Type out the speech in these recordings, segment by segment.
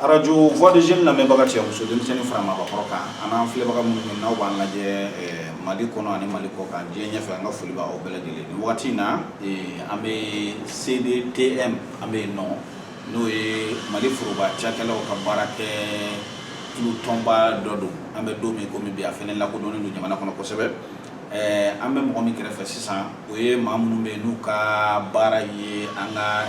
Radio Voix de Jeunes lamɛn baga cɛ muso denmisɛnnin fara maabakɔrɔ kan an n'an filɛbaga minnu bɛ n'aw b'an lajɛ Mali kɔnɔ ani Mali kɔ kan diɲɛ ɲɛfɛ an ka foli b'aw bɛɛ lajɛlen nin wagati in na an bɛ CDTM an bɛ yen nɔ n'o ye Mali foroba cakɛlaw ka baara kɛ tulu tɔnba dɔ don an bɛ don min komi bi a fɛnɛ lakodɔnnen don jamana kɔnɔ kosɛbɛ an bɛ mɔgɔ min kɛrɛfɛ sisan o ye maa minnu bɛ n'u ka baara ye an ka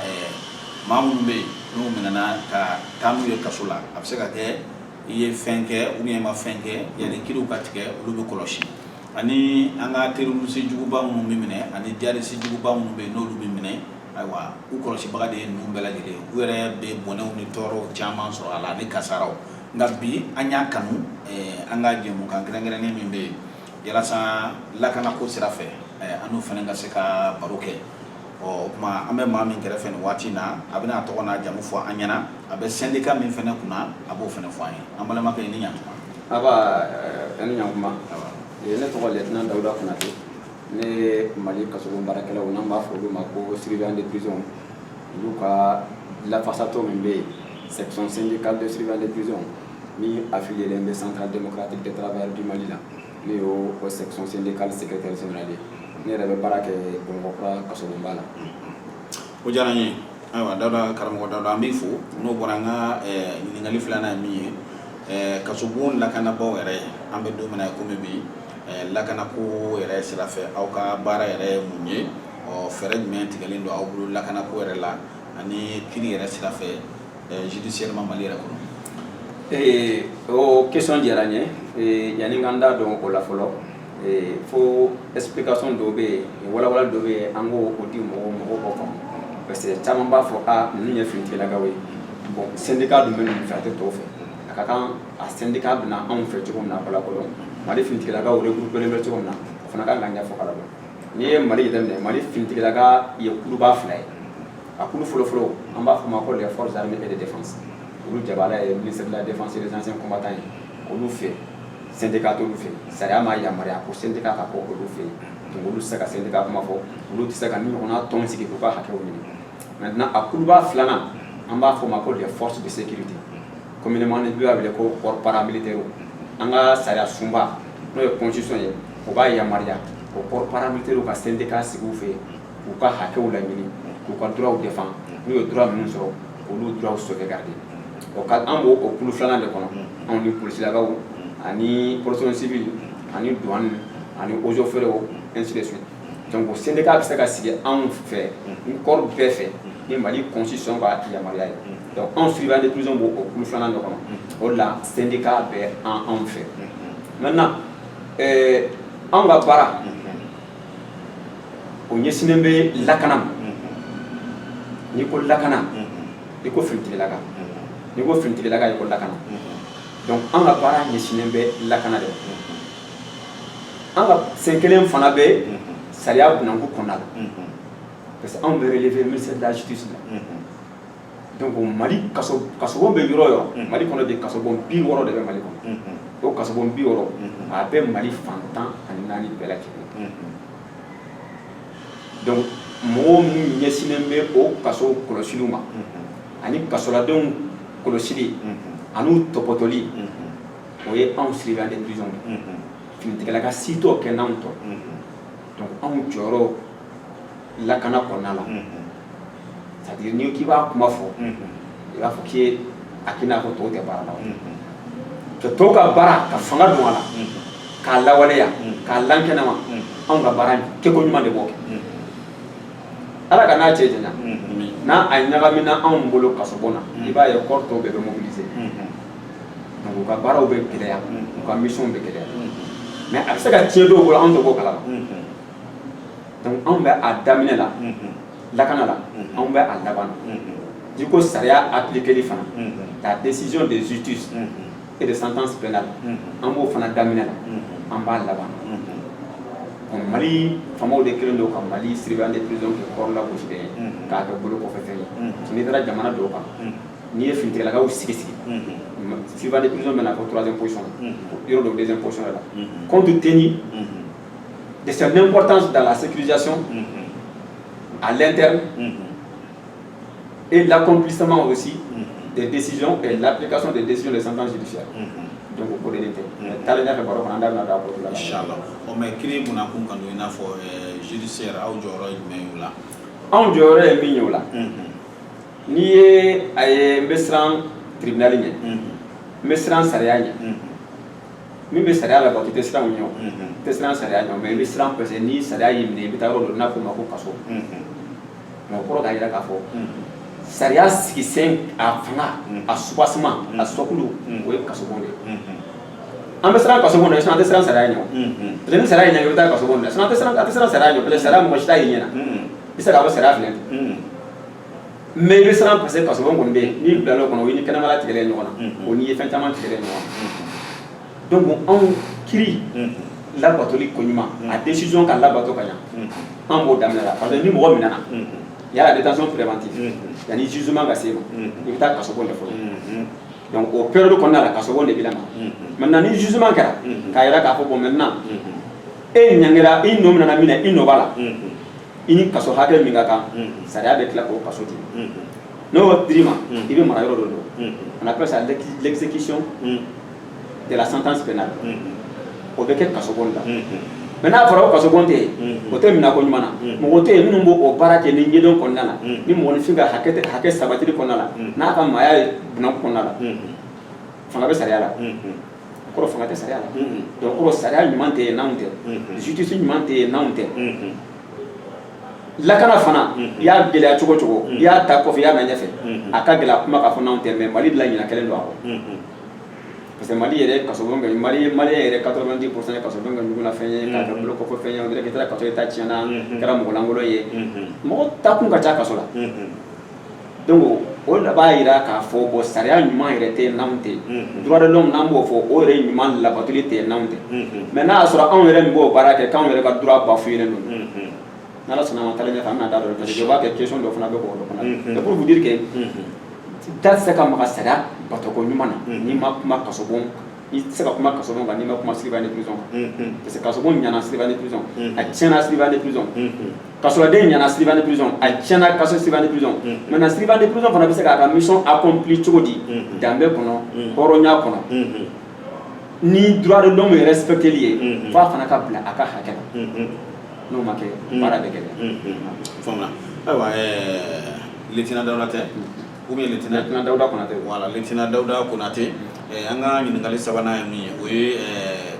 maa minnu bɛ n'u minɛna ka taa n'u ye kaso la a bɛ se ka kɛ I ye fɛn kɛ ou bien I ma fɛn kɛ yanni kiiriw ka tigɛ olu bɛ kɔlɔsi ani an ka terroriste juguba minnu bɛ minɛ ani djihadiste juguba minnu bɛ n'olu bɛ minɛ ayiwa u kɔlɔsibaga de ye ninnu bɛɛ lajɛlen u yɛrɛ bɛ bɔnɛw ni tɔɔrɔw caman sɔrɔ a la ani kasaraw nka bi an y'a kanu an ka jɛmukan kɛrɛnkɛrɛnnen min bɛ yen yalasa lakanako sira fɛ an n'u fana ka se ka baro kɛ o kuma an bɛ maa min kɛrɛfɛ nin waati in na a bɛna tɔgɔ n'a jamu fɔ an ɲɛna a bɛ syndicat min fana kunna a b'o fana fɔ an ye an balimakɛ I ni ɲantuma I ni ɲantuma ne tɔgɔ Lieutenant Dawuda Konate ne ye Mali kasobon baarakɛlaw n'an b'a fɔ olu ma ko surveillant de prison olu ka lafasato min bɛ yen section syndicale de surveillant de prison min affilié bɛ Centrale démocratique des travailleurs du Mali la ne y'o section syndicale secrétaire général ye ne yɛrɛ bɛ baara kɛ Bamakɔ kasobonba la o diyara n ye ayiwa Dawuda karamɔgɔ Dawuda an b'i fo n'o bɔra an ka ɲininkali filanan ye min ye kasobon lakanabaw yɛrɛ an bɛ don min na komi bi lakanako yɛrɛ sira fɛ aw ka baara yɛrɛ ye mun ye fɛɛrɛ jumɛn tigɛlen don aw bolo lakanako yɛrɛ la ani kiiri yɛrɛ sira fɛ judiciairement Mali yɛrɛ kɔnɔ o question diyara n ye yanni n ka n da dɔn o la fɔlɔ fo explication dɔ bɛ yen walawala dɔ bɛ yen an k'o di mɔgɔw k'o faamu parce que caman b'a fɔ ninnu ye finitigilakaw ye bon syndicat dun bɛ ninnu fɛ a tɛ tɔw fɛ a ka kan a syndicat bɛna anw fɛ cogo min na bala kɔnɔ Mali finitigilakaw regroupé bɛ cogo min na o fana kan ka ɲɛfɔ kala dɔn n'i ye Mali jateminɛ Mali finitigilaka ye kuluba fila ye a kulu fɔlɔ an b'a fɔ ma ko les forces armées et de défense olu jabala ye ministère de la défense et des anciens combattants ye olu fɛ syndicat t'olu fɛ sariya ma yamaruya ko syndicat ka kɔ olu fɛ donc olu tɛ se ka syndicat kuma fɔ olu tɛ se ka ni ɲɔgɔnna tɔn sigi k'u ka hakɛw ɲini maintenant a kuluba filanan an b'a fɔ ma ko les forces de sécurité communément ni b'a wele ko corps paramilitaire an ka sariya sunba n'o ye constitution ye o b'a yamaruya o corps paramilitaire ka syndicat sigi u fɛ k'u ka hakɛw laɲini k'u ka droits défendre n'u ye droit minnu sɔrɔ k'olu droits sauvegarder o ka an b'o o kulu filanan de kɔnɔ anw ni polisilakaw ani protection civile ani douane ani eaux et forêts ainsi de suite donc o syndicat bɛ se ka sigi anw fɛ ni corps bɛɛ fɛ ni Mali constitution ka yamaruya ye donc anw surveillant de prison b'o o kulu filanan de kɔnɔ o de la syndicat bɛ anw fɛ maintenant anw ka baara o ɲɛsinnen bɛ lakana ma n'i ko lakana i ko finitigilaka n'i ko finitigilaka i ko lakana donc an ka baara ɲɛsinnen bɛ lakana de an ka sen kelen fana bɛ sariya bunanko kɔnɔna la parce que anw bɛ relever ministère de la justice la donc Mali kasobon bɛ yɔrɔ o yɔrɔ Mali kɔnɔ bi kasobon 60 de bɛ Mali kɔnɔ o kasobon 60 a bɛ Mali fan 14 bɛɛ lajɛlen donc mɔgɔw minnu ɲɛsinnen bɛ o kaso kɔlɔsiliw ma ani kasoladenw kɔlɔsili an'u tɔpɔtɔli o ye anw surveillant de prison finitigilaka si t'o kɛ n'anw tɔ donc anw jɔyɔrɔ lakana kɔnɔna la c'est à dire n'i k'i b'a kuma fɔ i b'a fɔ k'i a n'a fɔ tɔw tɛ baara la que tɔw ka baara ka fanga don a la k'a lawaleya k'a lankɛnɛma anw ka baara kɛko ɲuman de b'o kɛ ala ka n'a cɛ janya n'a a ɲagamina anw bolo kasobon na i b'a ye corps tɔw bɛɛ bɛ mobiliser donc u ka baaraw bɛ gɛlɛya u ka mission bɛ gɛlɛya mais a bɛ se ka tiɲɛ dɔw bolo anw tɛ b'o kalama donc anw bɛ a daminɛ la lakana la anw bɛ a laban na n'i ko sariya appliqueli fana la décision de justice et de sentence pénale an b'o fana daminɛ la an b'a laban na Mali faamaw de kelen don ka Mali surveillant de prison kɛ kɔrɔ lagosi bɛ ye k'a kɛ bolo kɔfɛ fɛn ye n'i taara jamana dɔw kan n'i ye finitigilakaw sigi surveillant de prison bɛ na fɔ 3e position la yɔrɔ dɔ 2e position la compte tenu de son importance dans la sécurisation à l'interne et l'accomplissement aussi des décisions et l'application des décisions des sentences judiciaires. Donc au cours de l'été. T'as déjà fait par rapport à la Inch'Allah. On m'a écrit mon amour quand on a fait judiciaire à Ojoro et là. Ojoro et Mignola. Ni est Mestran tribunal. Mestran Sariagne. Min bɛ sariya la bato tɛ siran u ɲɛ o tɛ siran sariya ɲɛ mais i bɛ siran parce que ni sariya y'i minɛ i bɛ taa yɔrɔ dɔ n'a fɔ o ma ko kaso mais o kɔrɔ k'a jira k'a fɔ sariya sigi sen a fanga a soubassement a sɔkulu o ye kaso bon de ye an bɛ siran kaso bon de sinon an tɛ siran sariya ɲɛ o parce que ni sariya y'i ɲɛ i bɛ taa kaso bon de sinon an tɛ siran sariya ɲɛ parce que sariya mɔgɔ si t'a y'i ɲɛ na i bɛ se k'a fɔ sariya filɛ mais i bɛ siran parce que kaso bon kɔni bɛ yen n'i bila l'o kɔnɔ o y'i ni kɛnɛmala tigɛlen ɲɔgɔn na o n'i ye fɛn caman tigɛlen ɲɔgɔn na. Donc on crie la batoli konyuma a décision ka la bato kanya on bo damela parce que ni mo minana il y a la détention préventive il y a ni jugement ka sema il ta kaso bon de fo donc au période qu'on a la kaso bon de bilama maintenant ni jugement kara ka yara ka fo bon maintenant e nyangera i no minana mina i no bala ini kaso hakɛ min ka kan sariya bɛ tila k'o kaso di n'o dirima i bɛ mara yɔrɔ dɔ don on appelle ça l'exécution de la sentence pénale. O bɛ kɛ kaso bon la. Mais n'a fɔra ko kaso bon tɛ yen o tɛ minɛ ko ɲuman na mɔgɔ tɛ yen minnu b'o o baara kɛ ni ɲɛdɔn kɔnɔna la ni mɔgɔninfin ka hakɛ sabatili kɔnɔna la n'a ka maaya ye bunako kɔnɔna la fanga bɛ sariya la o kɔrɔ fanga tɛ sariya la donc o kɔrɔ sariya ɲuman tɛ yen n'anw tɛ justice ɲuman tɛ yen n'anw tɛ lakana fana i y'a gɛlɛya cogo cogo i y'a ta kɔfɛ i y'a na ɲɛfɛ a ka gɛlɛ kuma k'a fɔ n'anw tɛ mais Mali de la ɲina kelen don a kɔ. Parce que Mali yɛrɛ kaso bon kɛ Mali yɛrɛ 90% ye kaso bon kɛ ɲuguna fɛn ye k'a kɛ bolo kɔfɛ fɛn ye on dirait que taara kaso ye ta tiɲɛna kɛra mɔgɔ lankolon ye mɔgɔ ta kun ka ca kaso la donc o de b'a yira k'a fɔ bon sariya ɲuman yɛrɛ tɛ n'anw tɛ droit de l'homme n'an b'o fɔ o yɛrɛ ɲuman labatoli tɛ n'anw tɛ mais n'a y'a sɔrɔ anw yɛrɛ min b'o baara kɛ k'anw yɛrɛ ka droit bafoué don n'Ala sɔnna ma taalen ɲɛfɛ an bɛna da dɔ parce que je vois que question dɔ fana bɛ k'o kɔnɔ c'est pour vous dire que da tɛ se ka maga sariya batoko ɲuman na n'i ma kuma kaso bon i tɛ se ka kuma kaso bon kan n'i ma kuma Sylvain de prison kan parce que kaso bon ɲana Sylvain de prison a tiɲɛna Sylvain de prison kasoladen ɲana Sylvain de prison a tiɲɛna kaso Sylvain de prison maintenant Sylvain de prison fana bɛ se k'a ka mission accompli cogo di danbe kɔnɔ hɔrɔnya kɔnɔ ni droit de l'homme ye respecteli ye f'a fana ka bila a ka hakɛ la n'o ma kɛ baara bɛ gɛlɛya. Faamuya ayiwa Lieutenant Dawuda tɛ ou bien Lieutenant Dawuda Konate. Voilà, Lieutenant Dawuda Konate an ka ɲininkali sabanan ye min ye o ye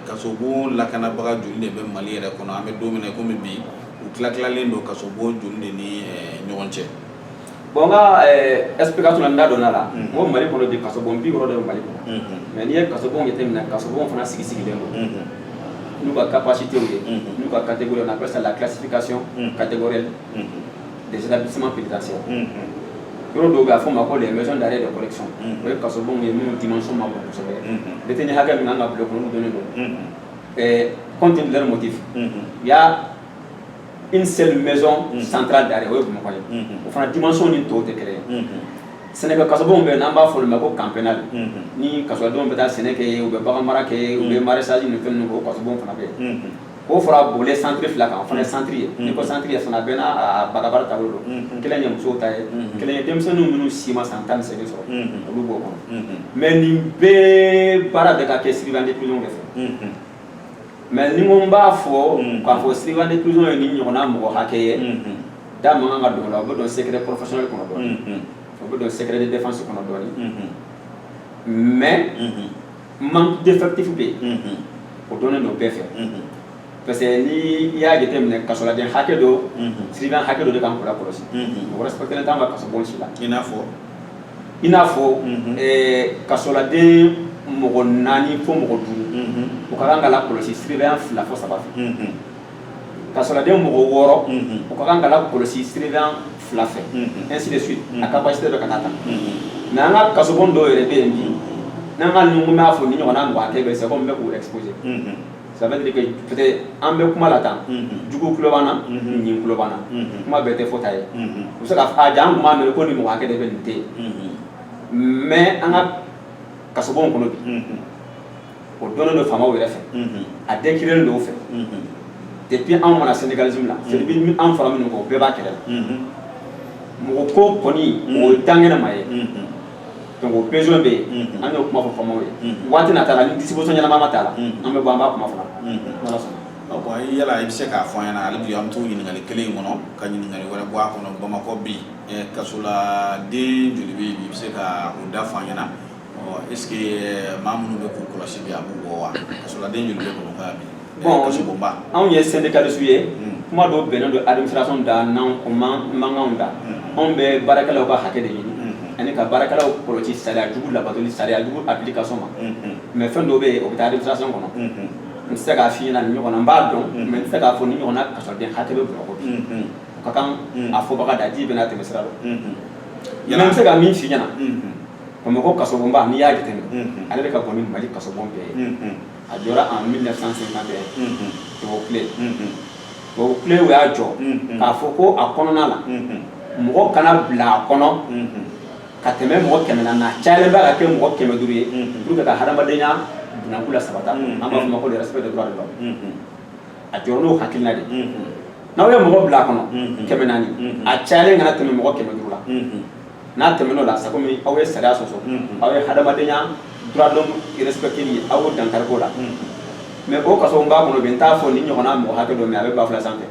kaso bon lakanabaga joli de bɛ Mali yɛrɛ kɔnɔ an bɛ don min na komi bi u tilatilalen don kaso bon joli de ni ɲɔgɔn cɛ. Bon n ka explication n da donna la n ko Mali kɔnɔ bi kaso bon 60 de bɛ Mali kɔnɔ mais n'i ye kaso bon jateminɛ kaso bon fana sigilen don n'u ka capacité ye n'u ka catégorie on appelle ça la classification catégorielle des établissements pénitentiaires. Yɔrɔ dɔw bɛ a fɔ ma ko les maisons d'arrêt de correction o ye kaso bon ye minnu dimension ma bon kosɛbɛ détenu hakɛ min kan ka bila kɔnɔ olu donnen don compte tenu de leur motif il y a une seule maison centrale d'arrêt o ye Bamakɔ ye o fana dimension ni tɔw tɛ kelen ye Sénégal kaso bon bɛ yen n'an b'a fɔ olu ma ko camp pénal ni kasoladenw bɛ taa sɛnɛ kɛ yen u bɛ bagan mara kɛ yen u bɛ maraîchage ni fɛn ninnu kɛ o kaso bon fana bɛ yen k'o fara bɔlen centre fila kan o fana ye centre ye n'i ko centre ye fana bɛɛ n'a bagabara taabolo don kelen ye musow ta ye kelen ye denmisɛnninw minnu si ma san 18 sɔrɔ olu b'o kɔnɔ mais nin bɛɛ baara bɛ ka kɛ surveillant de prison de fɛ mais ni ko n b'a fɔ k'a fɔ surveillant de prison ye ni ɲɔgɔnna mɔgɔ hakɛ ye da man kan ka don o la o bɛ don secret professionnel kɔnɔ dɔɔnin o bɛ don secret de défense kɔnɔ dɔɔnin mais manque d'effectif bɛ yen o dɔnnen don bɛɛ fɛ. Parce que ni y'a jateminɛ kasoladen hakɛ dɔ surveillant hakɛ dɔ de kan k'o lakɔlɔsi o respectelen t'an ka kaso bon si la i n'a fɔ kasoladen mɔgɔ 4 fo mɔgɔ 5 o ka kan ka lakɔlɔsi surveillant 2 fo 3 fɛ kasoladen mɔgɔ 6 o ka kan ka lakɔlɔsi surveillant 2 fɛ ainsi de suite a capacité bɛ ka n'a ta mais an ka kaso bon dɔw yɛrɛ bɛ yen bi n'an ka nin ko n b'a fɔ ni ɲɔgɔnna mɔgɔ hakɛ bɛ c'est comme n bɛ k'o exposer. Ça veut dire que peut-être an bɛ kuma la tan jugu tulo b'an na ɲin tulo b'an na kuma bɛɛ tɛ fɔ ta ye u bɛ se ka fɔ a ja an tun b'a mɛn ko nin mɔgɔ hakɛ de bɛ nin tɛ yen mais an ka kasobonw kɔnɔ bi o dɔnnen don faamaw yɛrɛ fɛ a décriren don o fɛ depuis anw mana sénégalisme la c'est depuis an fara minnu kɔ o bɛɛ b'a kɛlɛ la mɔgɔ ko kɔni o ye dan kɛnɛma ye donc o besoin be an yo kuma fo famo ye wati na tala ni disposition nyala mama tala an be bo amba kuma fala wala so bon yala ibse ka fo yana ali bi am to yin ngali kele ngono ka yin ngali wala bo akono bo mako bi kasula de julibi bi ibse ka unda fo yana est ce que mamu be ko ko sibi abu bo wa kasula de julibi ko ka bi bon on ye syndicat de suye kuma do beno do administration da nan ko manganda on be barakala ko hakede ni ani ka barakala ko ci sala jugu la batoli sala jugu application ma mais fen do be o ta administration kono nse ka fi na nyoko na mbado mais nse ka fo ni nyoko na kaso de hatebe ko ka kan afo baka da jibe na teme sira do yana nse ka min fi nyana ko mo ko kaso bomba ni ya jete ale ka boni mali kaso bombe a jora en 1951 to clé we a jo ka fo ko a kono na la mo kana bla kono ka teme mo kemena na chale ba ka ke mo keme duriye pour que ka harama de nya na kula sabata amba fo ko le respect de droit de l'homme a jorno hakilna de na we mo bla kono kemena ni a chale ngana teme mo keme durula na teme no la sa ko mi awe sara so awe harama de nya droit de l'homme respecté ni awo dankar ko la mais o kaso mba ko no benta fo ni nyona mo ha ke do me avec ba fla santé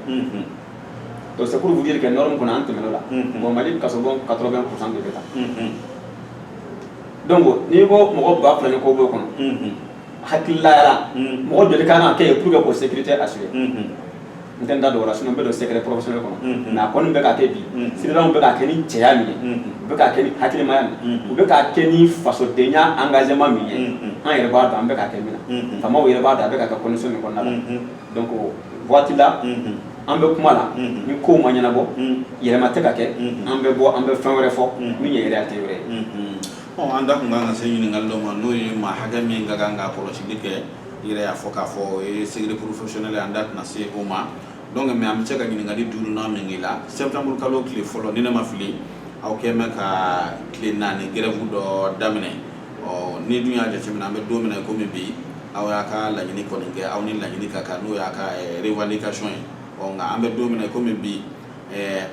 donc c'est pour vous dire que norme qu'on a en termes là bon mali kaso bon 80% de beta donc ni ko mo ba fla ni ko bo kono hakilla la mo do de kana ke pour que sécurité assurée ndenda do relation be do secret professionnel kono na kono be ka ke bi sira mo be ka ke ni cheya mi be ka ke ni hakili ma mi be ka ke ni faso denya engagement mi an yere ba do am be ka ke mi na fama o yere ba do be ka ka condition mi kono la donc voici là an be kuma la ni ko ma nyana bo yere ma te ka ke an be bo an be fen were fo mi ye réalité wure on anda ko ngana se yini ngaldo ma no yi ma haga mi ngaga ko lo sidike yere ya foka fo e secret professionnel andat na se o ma donc mais am cheka ngini ngali dulu na mengila septembre kalo clé folo ni na mafili aw kema ka clé nani grève do damine o ni dunya ja chimna be domine ko mi bi aw ya ka la ni ko nge aw ni la ni ka ka no ya ka revendication o nga ambe domine ko mi bi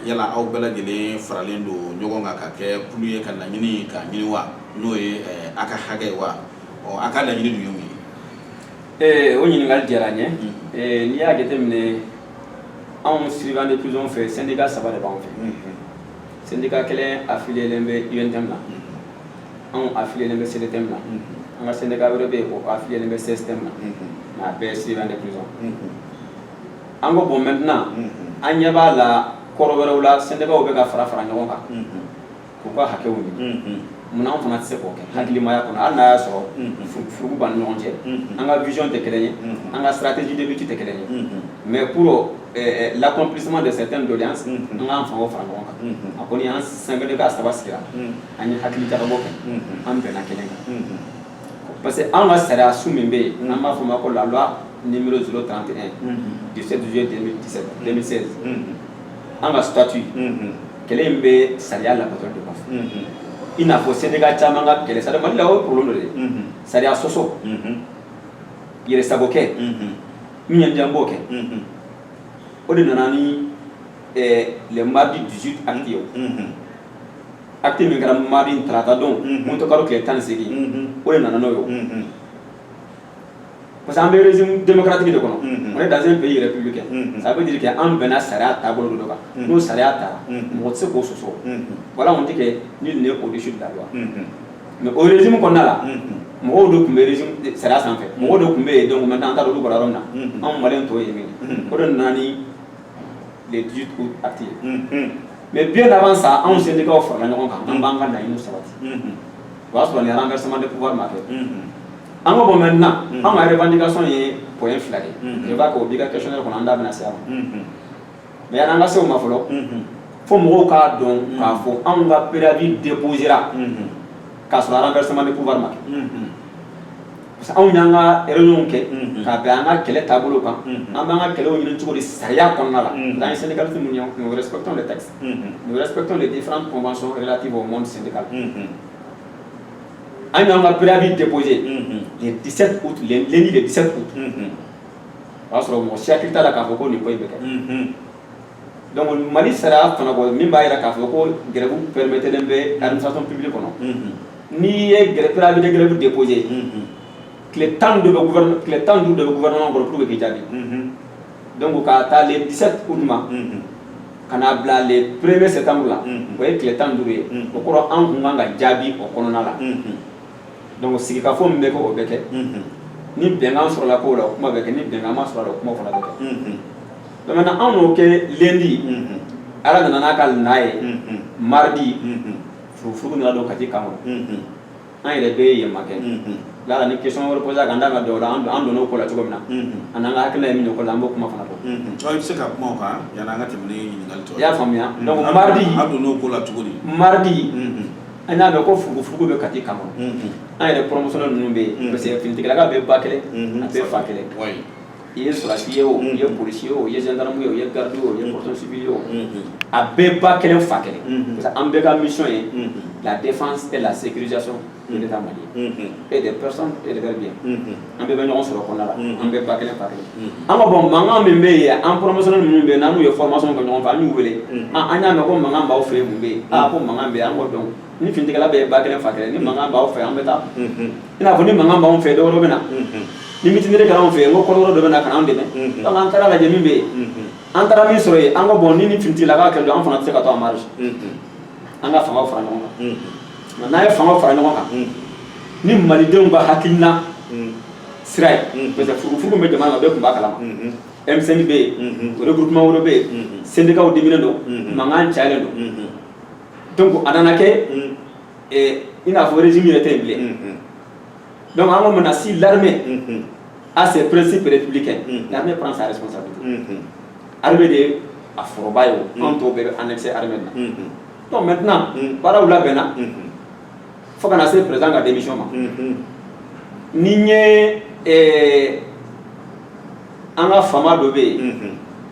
yala aw bela gele faralendo nyogo nga ka ke pluye kan la ni ka ni wa no e aka hage wa o aka la ni du yumi o ni ngal jaranye ni ya gete mine on suivant de prison fait syndicat ça va de banque syndicat kelen affilié lembe UNTM là on affilié lembe CDTM là on a syndicat européen ko affilié lembe système là na be suivant de prison ango bon maintenant anya ba la korobere la syndicat o be ka fara nyonga ko ko hakewu muna on fana tse ko ke hakili maya kono ana ya so fugu ban nyonje anga vision de kelenye anga stratégie de lutte de kelenye mais pour l'accomplissement de certaines doléances anga fa o fara nyonga akoni an sembele ka sabasira ani hakili ta bo ke an be na kelenga parce que anga sera soumembe na ma fama ko la loi numéro 031 du 7 juillet 2016 anga statut kelembe salia la patron de baf ina fo Sénégal chamanga kele sada mali lawo problème de saria soso yere saboke minya njamboke odi nanani le mardi 18 actio acte mi ngara mardi tratadon monto karo ke tan segi odi nanano yo parce que un régime démocratique de kono on est dans un pays républicain ça veut dire que en bena saria tabolo do ka no saria ta mo tse ko soso voilà on dit que nul n'est au-dessus de la loi mais au régime qu'on a là mo do kumbe régime saria sans fait mo do kumbe donc maintenant ta do ko la romna on malen to yemi ko don nani les 18 août actif mais bien avant ça on syndicat offre la ñon kan on banga na inu sabati voilà sur le renversement de pouvoir marqué anga bon maintenant en revendication est point flagré je vois que obliga questionnel qu'on anda bena ça mais anga se o mafolo fo mo ka don ka fo anga préavis déposera ka sur renversement de pouvoir marqué parce que on yanga réunion ke ka be anga kele tabolo kan anga kele o nyine tugori saria konna la dans le syndicat nous respectons les textes nous respectons les différentes conventions relatives au monde syndical on a préavis déposé le 17 août, lundi le 17 août. Parce que mon chef est à la Cafoko n'est pas évoqué. Donc, le Mali sera, même si la Cafoko, grève permettait d'enlever l'administration publique. ni ye préavis de grève déposé clé temps de gouvernement pour que jabi donc ka ta le 17 août ma kana bla le 1er septembre là ouais clé temps de ko ko an nganga jabi o konona la donc sigi ka fo mbe ko obeke ni benga sur la ko la kuma beke ni benga ma sur la kuma fona beke donc maintenant on ok lundi ala nana kal nae mardi fu na do kati kamo an yɛrɛ bɛ yen ma kɛ la ni question wɛrɛ poser kan da ka dɔw la an donna o ko la cogo min na an n'an ka hakilina ye min ye ko la an b'o kuma fana fɔ. i bɛ se ka kuma o kan yanni an ka tɛmɛ ni ɲininkali tɔ ye. i y'a faamuya donc mardi an donna o ko la cogo di. mardi an y'a mɛn ko furugufurugu bɛ kati kama an yɛrɛ promotionnel ninnu bɛ yen parce que finitigilaka bɛ ba kelen a bɛ fa kelen. i ye sɔrɔsi ye o i ye polisi ye o i ye gendarme ye o i ye garde ye o i ye protection civile ye o a bɛɛ ba kelen fa kelen parce que an bɛɛ ka mission ye la défense et la sécurisation de l'état malien et des personnes et des biens an bɛɛ bɛ ɲɔgɔn sɔrɔ kɔnɔna la an bɛɛ ba kelen fa kelen an ka bɔn mankan min bɛ yen an promotionnel minnu bɛ yen n'an n'u ye formation kɛ ɲɔgɔn fɛ an y'u wele an y'a mɛn ko mankan b'aw fɛ yen mun bɛ yen ko mankan bɛ yen an b'o dɔn ni finitigɛla bɛɛ ye ba kelen fa kelen ni mankan b'aw fɛ an bɛ taa i n'a fɔ ni mankan b'anw fɛ dɔwɛrɛ bɛ na ni mitinere kɛra anw fɛ yen n ko kɔrɔkɔrɔ dɔ bɛ na ka n'an dɛmɛ donc an taara lajɛ min bɛ yen an taara min sɔrɔ yen an ko bon ni finitigilaka kɛlɛ don an fana tɛ se ka to en marge an ka fangaw fara ɲɔgɔn kan nka n'an ye fangaw fara ɲɔgɔn kan ni malidenw ka hakilina sira ye parce que furugufurugu bɛ jamana na bɛɛ tun b'a kalama M5 bɛ yen regroupement wɛrɛ bɛ yen syndicats diminen don mankan cayalen don donc a nana kɛ i n'a fɔ régime yɛrɛ tɛ yen bilen. Donc, à un moment, si l'armée a ses principes républicains, l'armée prend sa responsabilité. L'armée a Forobayo, on peut annexer l'armée. Donc, maintenant, par où la bena, il faut qu'on ait présent à la démission. Nigne en a fama d'obé,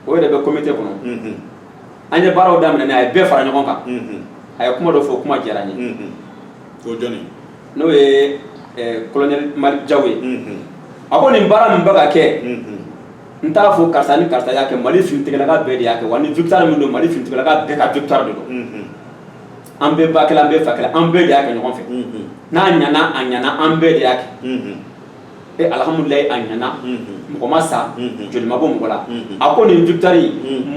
où est le comité pour nous. On est barreau d'âme, on est bien faire un conca. Il y a comment de faut comment dire. Nous est colonel Malik Diawé a ko nin baara min bɛ ka kɛ n t'a fɔ karisa ni karisa y'a kɛ Mali finitigilaka bɛɛ de y'a kɛ wa ni victoire min don Mali finitigilaka bɛɛ ka victoire de don an bɛɛ ba kelen an bɛɛ fa kelen an bɛɛ de y'a kɛ ɲɔgɔn fɛ n'a ɲana a ɲana an bɛɛ de y'a kɛ alhamdulilayi a ɲana mɔgɔ ma sa joli ma bɔ mɔgɔ la a ko nin victoire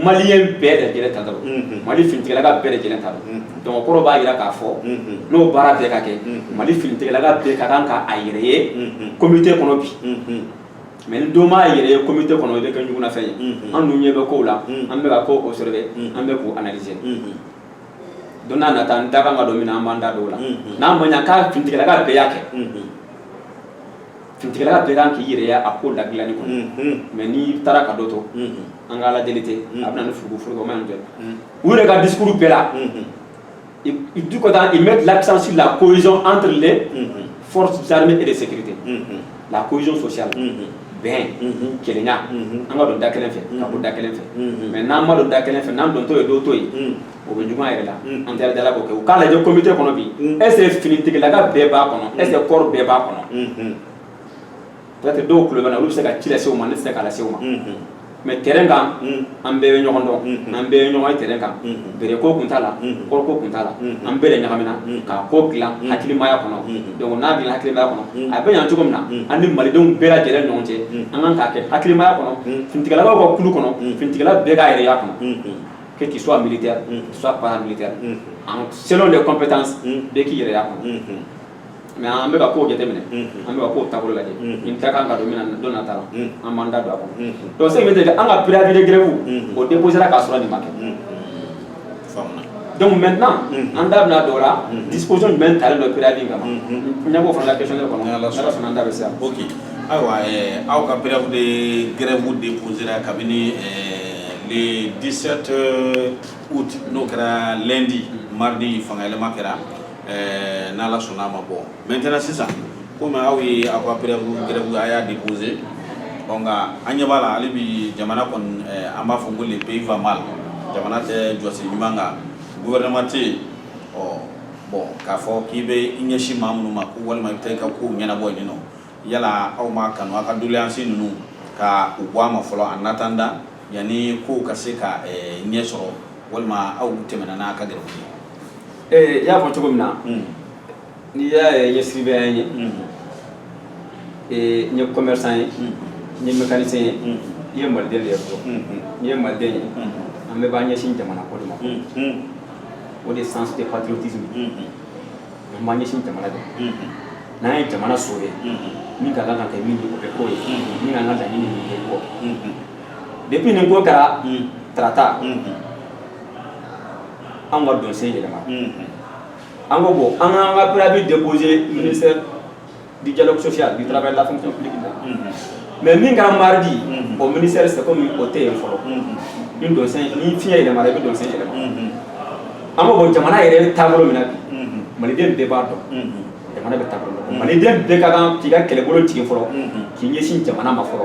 maliyɛn bɛɛ de lajɛlen ta dɔrɔn Mali finitigilaka bɛɛ de lajɛlen ta dɔrɔn donc kɔrɔ b'a jira k'a fɔ n'o baara bɛɛ ka kɛ Mali finitigilaka bɛɛ ka kan ka a yɛrɛ ye comité kɔnɔ bi mais ni dɔ m'a yɛrɛ ye comité kɔnɔ i bɛ kɛ ɲugunafɛn ye an dun ɲɛ bɛ kow la an bɛ ka ko observer an bɛ k'o analyser don n'a nata n da kan ka don min na an b'an da don o la n'a ma ɲa k'a finitigilaka bɛɛ y'a kɛ finitigilaka bɛɛ kan k'i yɛrɛ ye a ko ladilanni kɔnɔ mais n'i taara ka dɔ to an ka ala deli tɛ a bɛ na ni furugufurugu o ma ɲi tɛ u yɛrɛ ka discours bɛɛ la du côté ils mettent l'accent sur la cohésion entre les forces armées et de sécurité la cohésion sociale bɛn kelenya an ka don da kelen fɛ ka bɔ da kelen fɛ mais n'an ma don da kelen fɛ n'an don to ye dɔw to ye o bɛ juguya yɛrɛ la an tɛ dala k'o kɛ u k'a lajɛ comité kɔnɔ bi est ce que finitigilaka bɛɛ b'a kɔnɔ est ce que corps bɛɛ b'a kɔnɔ peut être dɔw tulo bɛ na olu bɛ se ka ci lase u ma ne tɛ se k'a lase u ma mais terrain kan an bɛɛ bɛ ɲɔgɔn dɔn an bɛɛ ye ɲɔgɔn ye terrain kan bere ko kun t'a la kɔrɔ ko kun t'a la an bɛɛ de ɲagamina k'a ko dilan hakilimaya kɔnɔ donc n'a dilan hakilimaya kɔnɔ a bɛ ɲan cogo min na an ni malidenw bɛɛ lajɛlen ɲɔgɔn cɛ an kan k'a kɛ hakilimaya kɔnɔ finitigilakaw ka kulu kɔnɔ finitigila bɛɛ k'a yɛrɛ y'a kɔnɔ que tu sois militaire tu sois paramilitaire selon les compétences bɛɛ k'i yɛrɛ y'a kɔnɔ mais an bɛ ka kow jateminɛ an bɛ ka kow taabolo lajɛ nin ta kan ka don min na don nata la an b'an da don a kɔnɔ donc ce qui veut dire que an ka préavis de grève o déposera k'a sɔrɔ nin ma kɛ donc maintenant an da bɛna dɔw la disposition jumɛn talen don préavis in kama n ɲɛ b'o fana la question kɔnɔ n'ala sɔnna an da bɛ se yan. ok ayiwa aw ka préavis de grève déposera kabini le 17 août n'o kɛra lundi mardi fangayɛlɛma kɛra n'ala sɔnna ma bɔ maintenant sisan komi aw ye aw ka préavis grève a y'a déposé nka an ɲɛ b'a la hali bi jamana kɔni an b'a fɔ ko le pays va mal jamana tɛ jɔsi ɲuman kan gouvernement tɛ yen bon k'a fɔ k'i bɛ i ɲɛsin maa minnu ma ko walima i bɛ taa i ka kow ɲɛnabɔ yen nɔ yala aw ma kanu aw ka doléance ninnu ka u bɔ a ma fɔlɔ en attendant yanni kow ka se ka ɲɛ sɔrɔ walima aw tɛmɛna n'a ka grève ye. I y'a fɔ cogo min na n'i y'a ye n ye sirivɛn ye n ye commerçant ye n ye mécanicien ye i ye maliden de ye fɔlɔ n'i ye maliden ye an bɛɛ b'an ɲɛsin jamana ko de ma o de sens de patriotisme an b'an ɲɛsin jamana de n'an ye jamana sauver min ka kan ka kɛ min ye o bɛ k'o ye min ka kan ka laɲini min kɛ k'o depuis nin ko kɛra tarata an ka don sen yɛlɛma an ko bon an k'an ka préavis déposer ministère du dialogue social du travail de la fonction publique mais min kɛra mardi o ministère c'est comme o tɛ yen fɔlɔ ni don sen ni fiɲɛ yɛlɛmara i bɛ don sen yɛlɛma an ko bon jamana yɛrɛ taabolo min na bi maliden bɛɛ b'a dɔn jamana bɛ taabolo dɔn maliden bɛɛ ka kan k'i ka kɛlɛbolo tigɛ fɔlɔ k'i ɲɛsin jamana ma fɔlɔ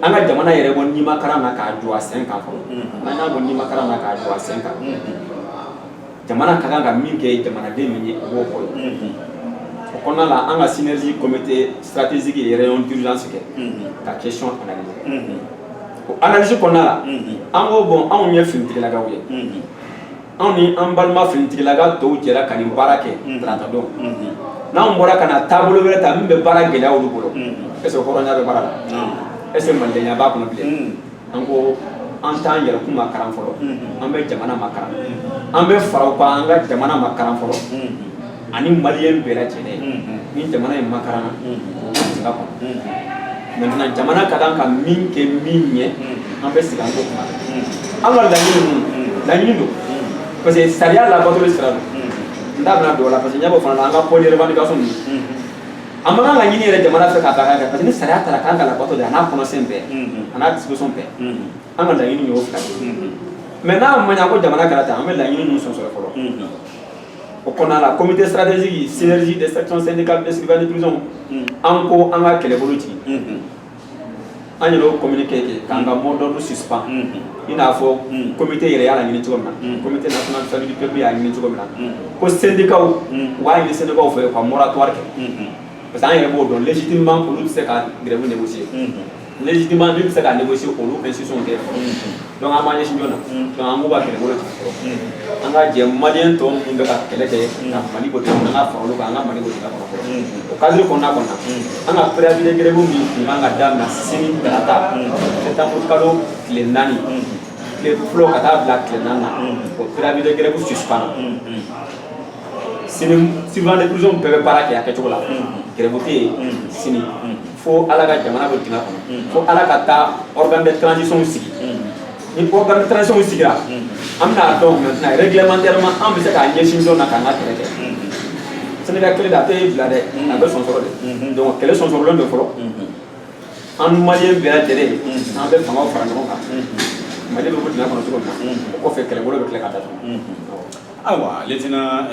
an ka jamana yɛrɛ bɔ nimakaran na k'a jɔ a sen kan fɔlɔ n'an y'a bɔ nimakaran na k'a jɔ a sen kan jamana ka kan ka min kɛ jamanaden min ye o b'o fɔ ye o kɔnɔna la an ka synergie comité stratégique et réunion d'urgence kɛ ka question analyser o analyse kɔnɔna la an ko bon anw ye finitigilakaw ye anw ni an balima finitigilaka tɔw jɛra ka nin baara kɛ tarata don n'anw bɔra ka na taabolo wɛrɛ ta min bɛ baara gɛlɛya olu bolo est ce que hɔrɔnya bɛ baara la est ce que malidenya b'a kɔnɔ bilen an ko an t'an yɛrɛ kun ma kalan fɔlɔ an bɛ jamana ma kalan an bɛ fara o kan an ka jamana ma kalan fɔlɔ ani maliyɛn bɛɛ lajɛlen ni jamana in ma kalan o bɛ sigi a kɔnɔ maintenant jamana ka kan ka min kɛ min ɲɛ an bɛ sigi an k'o kuma an ka laɲini don parce que sariya labatoli sira don n t'a bɛna don o la parce que n y'a fɔ fana la an ka pôle de revendication ninnu an man kan ka ɲini yɛrɛ jamana fɛ k'a baara kɛ parce que ni sariya taara k'an ka labato de a n'a kɔnɔsen bɛɛ a n'a disposition bɛɛ an ka laɲini y'o fila de mais n'a ma ɲa ko jamana kɛra ten an bɛ laɲini ninnu sɔsɔ fɔlɔ o kɔnɔna la comité stratégique synergie des sections syndicales des surveillants de prison an ko an ka kɛlɛbolo jigin an yɛrɛ y'o communiqué kɛ k'an ka mot d'ordre suspend i n'a fɔ comité yɛrɛ y'a laɲini cogo min na comité national du salut du peuple y'a ɲini cogo min na ko syndicat u b'a ɲini syndicat fɛ ka moratoire kɛ parce que an yɛrɛ b'o dɔn légitimement olu tɛ se ka grève négocier légitimement n'u bɛ se ka négocier olu institution tɛ donc an b'an ɲɛsin jɔn na donc an k'u ka kɛlɛbolo tigɛ fɔlɔ an ka jɛ maliyɛn tɔ minnu bɛ ka kɛlɛ kɛ ka mali ko tigɛ an ka fara olu kan an ka mali ko tigɛ kɔnɔ fɔlɔ o cadre kɔnɔna an ka préavis de grève min tun man ka daminɛ sini tarata septembre kalo tile 4 tile fɔlɔ ka taa bila tile 4 na o préavis de grève suspend sini surveillant de prison bɛɛ bɛ baara kɛ a kɛcogo la grève tɛ yen sini fo ala ka jamana bɛ dingɛ kɔnɔ fo ala ka taa organe de transition sigi ni organe de transition sigira an bɛna dɔn maintenant réglementairement an bɛ se k'a ɲɛsin dɔn na k'an ka kɛlɛ kɛ Sénégal kɛlɛ de a tɛ bila dɛ a bɛ sɔn sɔrɔ de donc kɛlɛ sɔn sɔrɔlen bɛ fɔlɔ an maliyɛn bɛɛ lajɛlen an bɛ fangaw fara ɲɔgɔn kan mali bɛ bɔ dingɛ kɔnɔ cogo min na o kɔfɛ kɛlɛbolo bɛ tila ka datugu. Ayiwa Lieutenant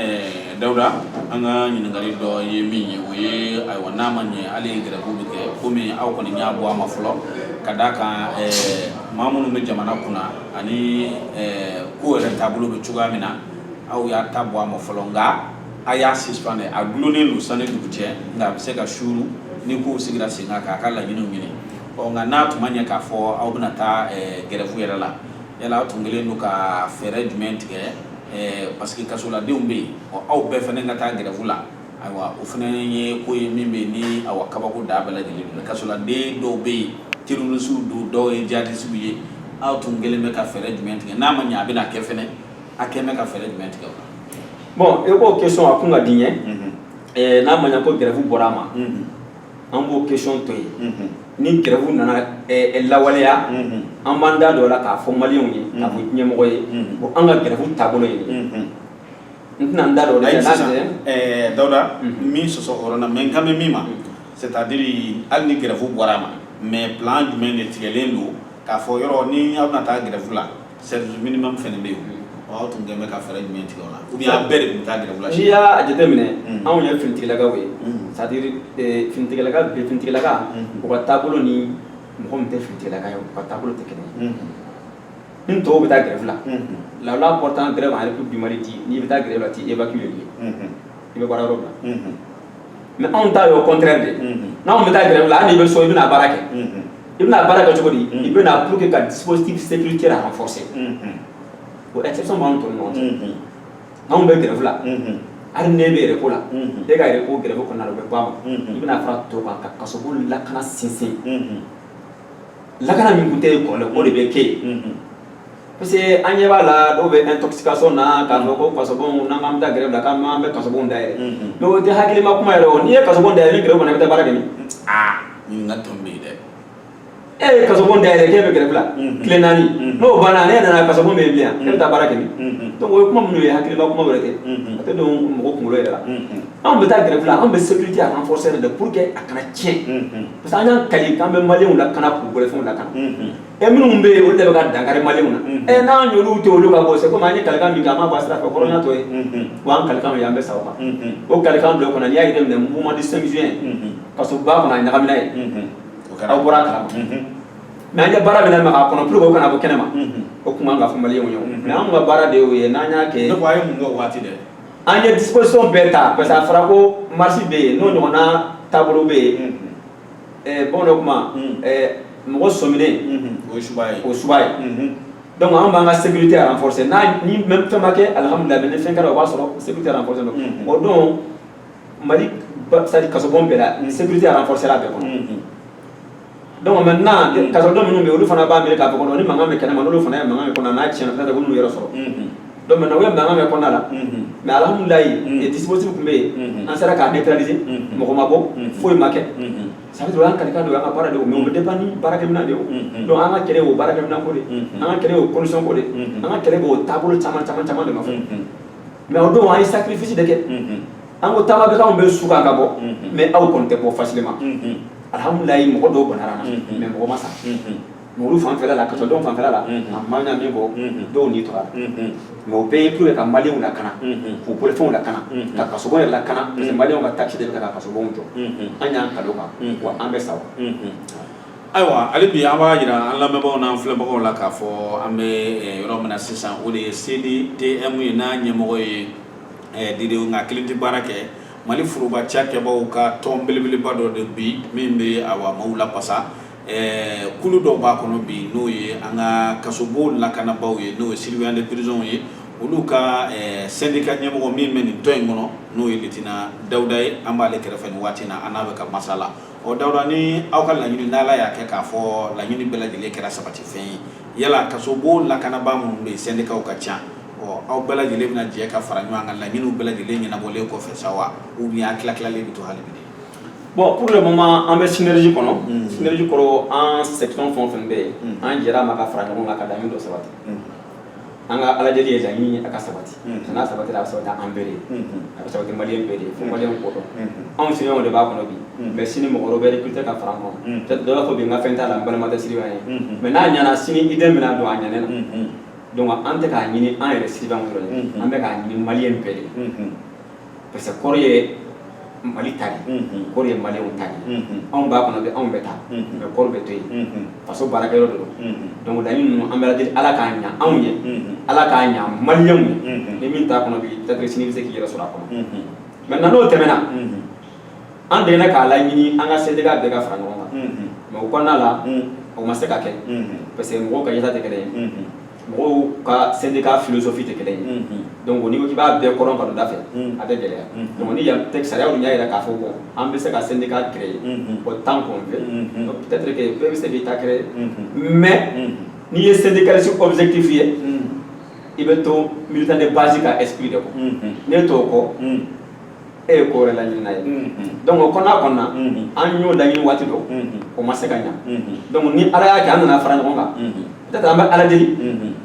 Dawuda an ka ɲininkali dɔ ye min ye o ye ayiwa n'a ma ɲɛ hali grève bɛ kɛ komi aw kɔni y'a bɔ a ma fɔlɔ ka d'a kan maa minnu bɛ jamana kunna ani ko yɛrɛ taabolo bɛ cogoya min na aw y'a ta bɔ a ma fɔlɔ nka a y'a suspendre a gulonnen don sani dugu cɛ nka a bɛ se ka suuru ni kow sigira sen kan k'a ka laɲiniw ɲini nka n'a tun ma ɲɛ k'a fɔ aw bɛna taa grève yɛrɛ la yala aw tun kɛlen don ka fɛɛrɛ jumɛn tigɛ parce que kasoladenw bɛ yen aw bɛɛ fana ka taa grève la ayiwa o fana ye ko ye min bɛ yen ni awa kabako da bɛɛ lajɛlen don kasoladen dɔw bɛ yen terrorisiw don dɔw ye jihadistes ye aw tun kɛlen bɛ ka fɛɛrɛ jumɛn tigɛ n'a ma ɲɛ a bɛna kɛ fana a kɛlen bɛ ka fɛɛrɛ jumɛn tigɛ o la. bon e k'o question a kun ka di n ye n'a ma ɲɛ ko grève bɔra a ma an b'o question to yen ni grève nana lawaleya an b'an da dɔ la k'a fɔ maliyɛnw ye k'a fɔ ɲɛmɔgɔ ye bon an ka grève taabolo ye nin n tɛna n da dɔ la sisan Dawuda min sɔsɔ o yɔrɔ la mais n kan bɛ min ma c'est à dire hali ni grève bɔra a ma mais plan jumɛn de tigɛlen don k'a fɔ yɔrɔ ni aw bɛna taa grève la service minimum fana bɛ yen aw tun kɛlen bɛ ka fɛɛrɛ jumɛn tigɛ o la ou bien a bɛɛ de tun bɛ taa grève la. n'i y'a jateminɛ anw ye finitigilakaw ye c'est à dire finitigilaka u ka taabolo ni mɔgɔ min tɛ finitigilaka ye u ka taabolo tɛ kelen ye ni tɔw bɛ taa grève la la loi portant grève en République du Mali dit n'i bɛ taa grève la t'i évacuer le lieu i bɛ baara yɔrɔ bila mais anw ta ye au contraire de n'anw bɛ taa grève la hali n'i bɛ so i bɛna baara kɛ i bɛna baara kɛ cogo di i bɛna pour que ka dispositif sécuritaire renforcer o exception b'anw tɔ ni ɲɔgɔn cɛ anw bɛ grève la ar nebe ko la e ga re ko gere ko na be ba ibna fra to ka kasobo la kana sinsin la kana min kunte ko le ko de be ke parce que anye bala do be intoxication na ka ko kasobo na ngam da gere la ka ma be kasobo ndai do de hakili ma kuma ro ni e kasobo ndai ni gere ko na be bara ni ni na tombe de kasobo ndai ke be gere la klenani no bana ne na kasobo me bien ke ta bara ni donc o kuma mun ye hakili ma kuma wala ke ate do mo ko ngulo la on be ta grève là on be sécurité à renforcer de pour que akana tien parce que anya kali kan be malien la kana pour gole fon la kana e minnu be o de ga dangare malien na e na nyolu to lu ga bo se ko manye kala kan mi ga ma basra ko corona to e wan kala kan ya be sawa o kala kan do ko na ya ide mo mo di 5 juin parce que ba ko na ngam na e o bora kala mais anya bara bena ma ko no pour ko kana bo kenema o kuma nga fo malien yo mais an ga bara de o ye na nya ke do ko ay mo wati de anya disposition beta parce que fara ko marché be no no na tableau be bon no kuma mo somine o subaye donc on va la sécurité à renforcer na ni même fait marqué alhamdulillah ben fin kala ba soro sécurité à renforcer o don mali ça dit kasobon bela sécurité à renforcer la be ko donc maintenant kasobon minnu be olu fana ba me ka ko ni manga me kana manolo fana manga me kona na chena da ko nu yero soro donc maintenant oui manga me kona la mais alhamdulillah et dispositif kumbe en sera ka neutraliser mo ko mabo foi marqué ça veut dire an kalika do an para de mais on dépend baraka mina de donc an ka kele o baraka mina ko de an ka kele o condition ko de an ka kele o tableau chama de ma fo mais on doit un sacrifice de ke an ko tama be ka on be suka ka bo mais aw kon te bo facilement alhamdulillah mo do bonara na mais mo masa mo lu fan fela la ka to don fan fela la amma nya mi bo do ni to mo be pour ka mali una kana pour pour fon la kana ka ka so bo la kana parce que mali on ka taxi de ka so bo njo anya ka do ka wa ambe sawa aywa ali bi an b'a jira an lamɛnbagaw n'an filɛbagaw la k'a fɔ an bɛ yɔrɔ min na sisan o de ye CDTM ye n'a ɲɛmɔgɔ ye Dide nka kelen tɛ baara kɛ Mali foroba cakɛbaw ka tɔn belebeleba dɔ de bi min bɛ maaw lapasa kulu dɔw b'a kɔnɔ bi n'o ye an ka kasobo lakanabaw ye n'o ye surveillant de prison ye olu ka syndicat ɲɛmɔgɔ min bɛ nin tɔn in kɔnɔ n'o ye Lieutenant Dawuda ye an b'ale kɛrɛfɛ nin waati in na an n'a bɛ ka masala o Dawuda ni aw ka laɲini n'Ala y'a kɛ k'a fɔ laɲini bɛɛ lajɛlen kɛra sabatifɛn ye yala kasobo lakanabaa minnu bɛ yen syndicat ka ca aw bɛɛ lajɛlen bɛna jɛ ka fara ɲɔgɔn kan laɲiniw bɛɛ lajɛlen ɲɛnabɔlen kɔfɛ sa wa ou bien a tila-tilalen bɛ to hali bi bon pour le moment an bɛ synergie kɔnɔ synergie kɔrɔ an section fɛn o fɛn bɛ yen an jɛra ma ka fara ɲɔgɔn kan ka laɲini dɔ sabati an ka Ala deli ye laɲini a ka sabati n'a sabatira a bɛ sabati an bɛɛ de a bɛ sabati maliyɛn bɛɛ de fo maliyɛn k'o dɔn anw siɲɛw de b'a kɔnɔ bi mais sini mɔgɔ wɛrɛ bɛ recruter ka fara an kɔnɔ peut-être dɔ b'a fɔ bi n ka fɛn t'a la n balima tɛ Siriba ye mais n'a ɲɛna sini idée bɛna don a ɲɛnɛ na donc an tɛ k'a ɲini an yɛrɛ Siriba dɔrɔn ye an bɛ k'a ɲini maliyɛn bɛɛ de parce que kɔrɔ ye Mali ta de kɔrɔ ye maliyɛnw ta de anw b'a kɔnɔ bi anw bɛ taa mais kɔrɔ bɛ to yen faso baarakɛyɔrɔ de don donc laɲini ninnu an bɛ deli Ala k'a ɲa anw ye Ala k'a ɲa maliyɛnw ye ni min t'a kɔnɔ bi peut-être sini bɛ se k'i yɛrɛ sɔrɔ a kɔnɔ maintenant n'o tɛmɛna an degena k'a laɲini an ka syndicat bɛɛ ka fara ɲɔgɔn kan mais o kɔnɔna la o ma se ka kɛ parce que mɔgɔw ka yeta tɛ kelen ye mɔgɔw ka syndicat philosophie tɛ kelen ye donc n'i ko k'i b'a bɛɛ kɔrɔn ka don da fɛ a bɛ gɛlɛya donc ni yan texte sariyaw y'a yira k'a fɔ bon an bɛ se ka syndicat créer o temps qu'on veut donc peut-être que bɛɛ bɛ se k'i ta créer mais n'i ye syndicaliste objectif ye i bɛ to militant de base ka esprit de kɔ n'e t'o kɔ e ye ko wɛrɛ laɲini n'a ye donc o kɔnɔna an y'o laɲini waati dɔ o ma se ka ɲa donc ni Ala y'a kɛ an nana fara ɲɔgɔn kan peut-être an bɛ Ala deli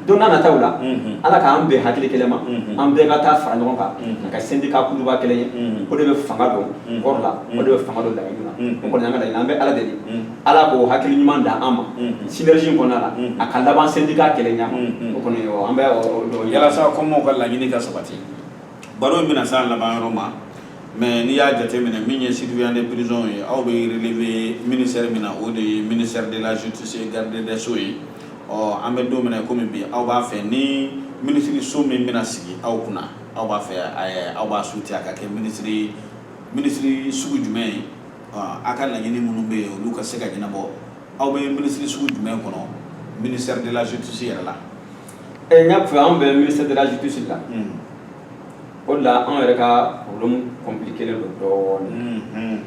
don n'a nataw la Ala k'an bɛn hakili kelen ma an bɛɛ ka taa fara ɲɔgɔn kan ka syndicat kuluba kelen ye o de bɛ fanga don kɔrɔ la o de bɛ fanga don laɲini na o kɔni an ka laɲini an bɛ Ala deli Ala k'o hakili ɲuman da an ma synergie in kɔnɔna la a ka laban syndicat kelen ɲa o kɔni an bɛ yalasa kɔmɔw ka laɲini ka sabati baro in bɛna se a laban yɔrɔ ma mais n'i y'a jateminɛ min ye surveillant de prison ye aw bɛ relever ministère min na o de ye ministère de la justice et garde des sceaux ye an bɛ don min na komi bi aw b'a fɛ ni ministre so min bɛna sigi aw kunna aw b'a fɛ aw b'a souhaiter a ka kɛ ministre sugu jumɛn ye a ka laɲini minnu bɛ yen olu ka se ka ɲɛnabɔ aw bɛ ministre sugu jumɛn kɔnɔ ministère de la justice yɛrɛ la n y'a fɔ an bɛ ministère de la justice la o la an yɛrɛ ka problème compliqué le do dɔɔni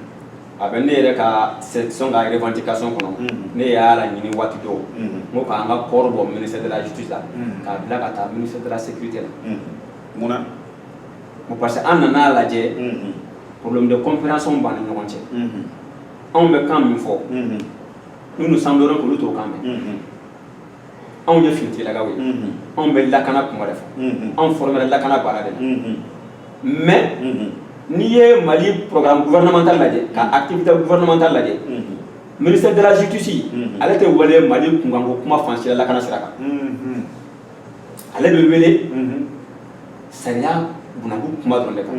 a bɛ ne yɛrɛ ka section ka revendication kɔnɔ ne y'a la ɲini waati dɔw n ko k'an ka corps bɔ ministère de la justice la k'a bila ka taa ministère de la sécurité la munna parce que an nana lajɛ problème de compréhension b'an ni ɲɔgɔn cɛ anw bɛ kan min fɔ nous nous semblons k'olu t'o kan mɛn anw ye finitigilakaw ye anw bɛ lakana kuma de fɔ anw formé lakana baara de la mais n'i ye Mali programme gouvernemental lajɛ ka activité gouvernementale lajɛ ministère de la justice ale tɛ wele Mali kunkanko kuma fansi la lakana sira kan ale bɛ wele sariya bunadu kuma dɔrɔn de kan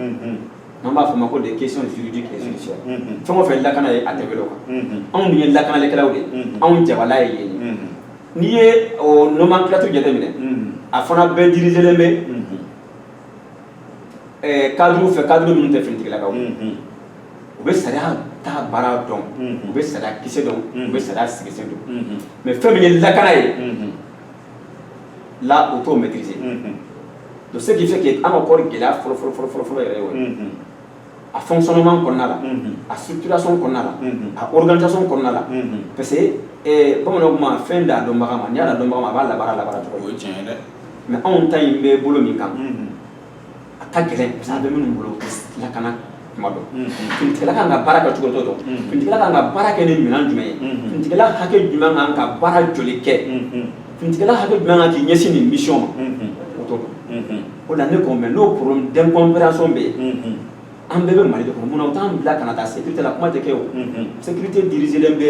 n'an b'a fɔ ma ko des questions juridiques et judiciaires fɛn o fɛn lakana ye a tɛ wele o kan anw dun ye lakanalikɛlaw de ye anw jabala ye yen ye n'i ye o nomenclature jateminɛ a fana bɛɛ dirigelen bɛ cadre fɛ cadre minnu tɛ finitigilakaw u bɛ sariya ta baara dɔn u bɛ sariya kisɛ dɔn u bɛ sariya sigisɛn dɔn mais fɛn min ye lakana ye là o t'o maîtriser donc ce qui fait que an ka kɔɔri gɛlɛya fɔlɔ yɛrɛ ye o ye a fonctionnement kɔnɔna la a structuration kɔnɔna la a organisation kɔnɔna la parce que bamananw kuma fɛn d'a dɔnbaga ma n'i y'a dɔnbaga ma a b'a labaara cogo o ye tiɲɛ ye dɛ mais anw ta in bɛ bolo min kan a ka gɛlɛn parce que a bɛ minnu bolo lakana kuma dɔn finitigila kan ka baara kɛ cogo dɔ dɔn finitigila kan ka baara kɛ ni minɛn jumɛn ye finitigila hakɛ jumɛn kan ka baara joli kɛ finitigila hakɛ jumɛn kan k'i ɲɛsin nin mission ma o t'o dɔn o la ne ko mais n'o problème d'incompréhension bɛ yen an bɛɛ bɛ Mali de kɔnɔ munna u t'an bila kana taa sécurité la kuma tɛ kɛ o sécurité dirigelen bɛ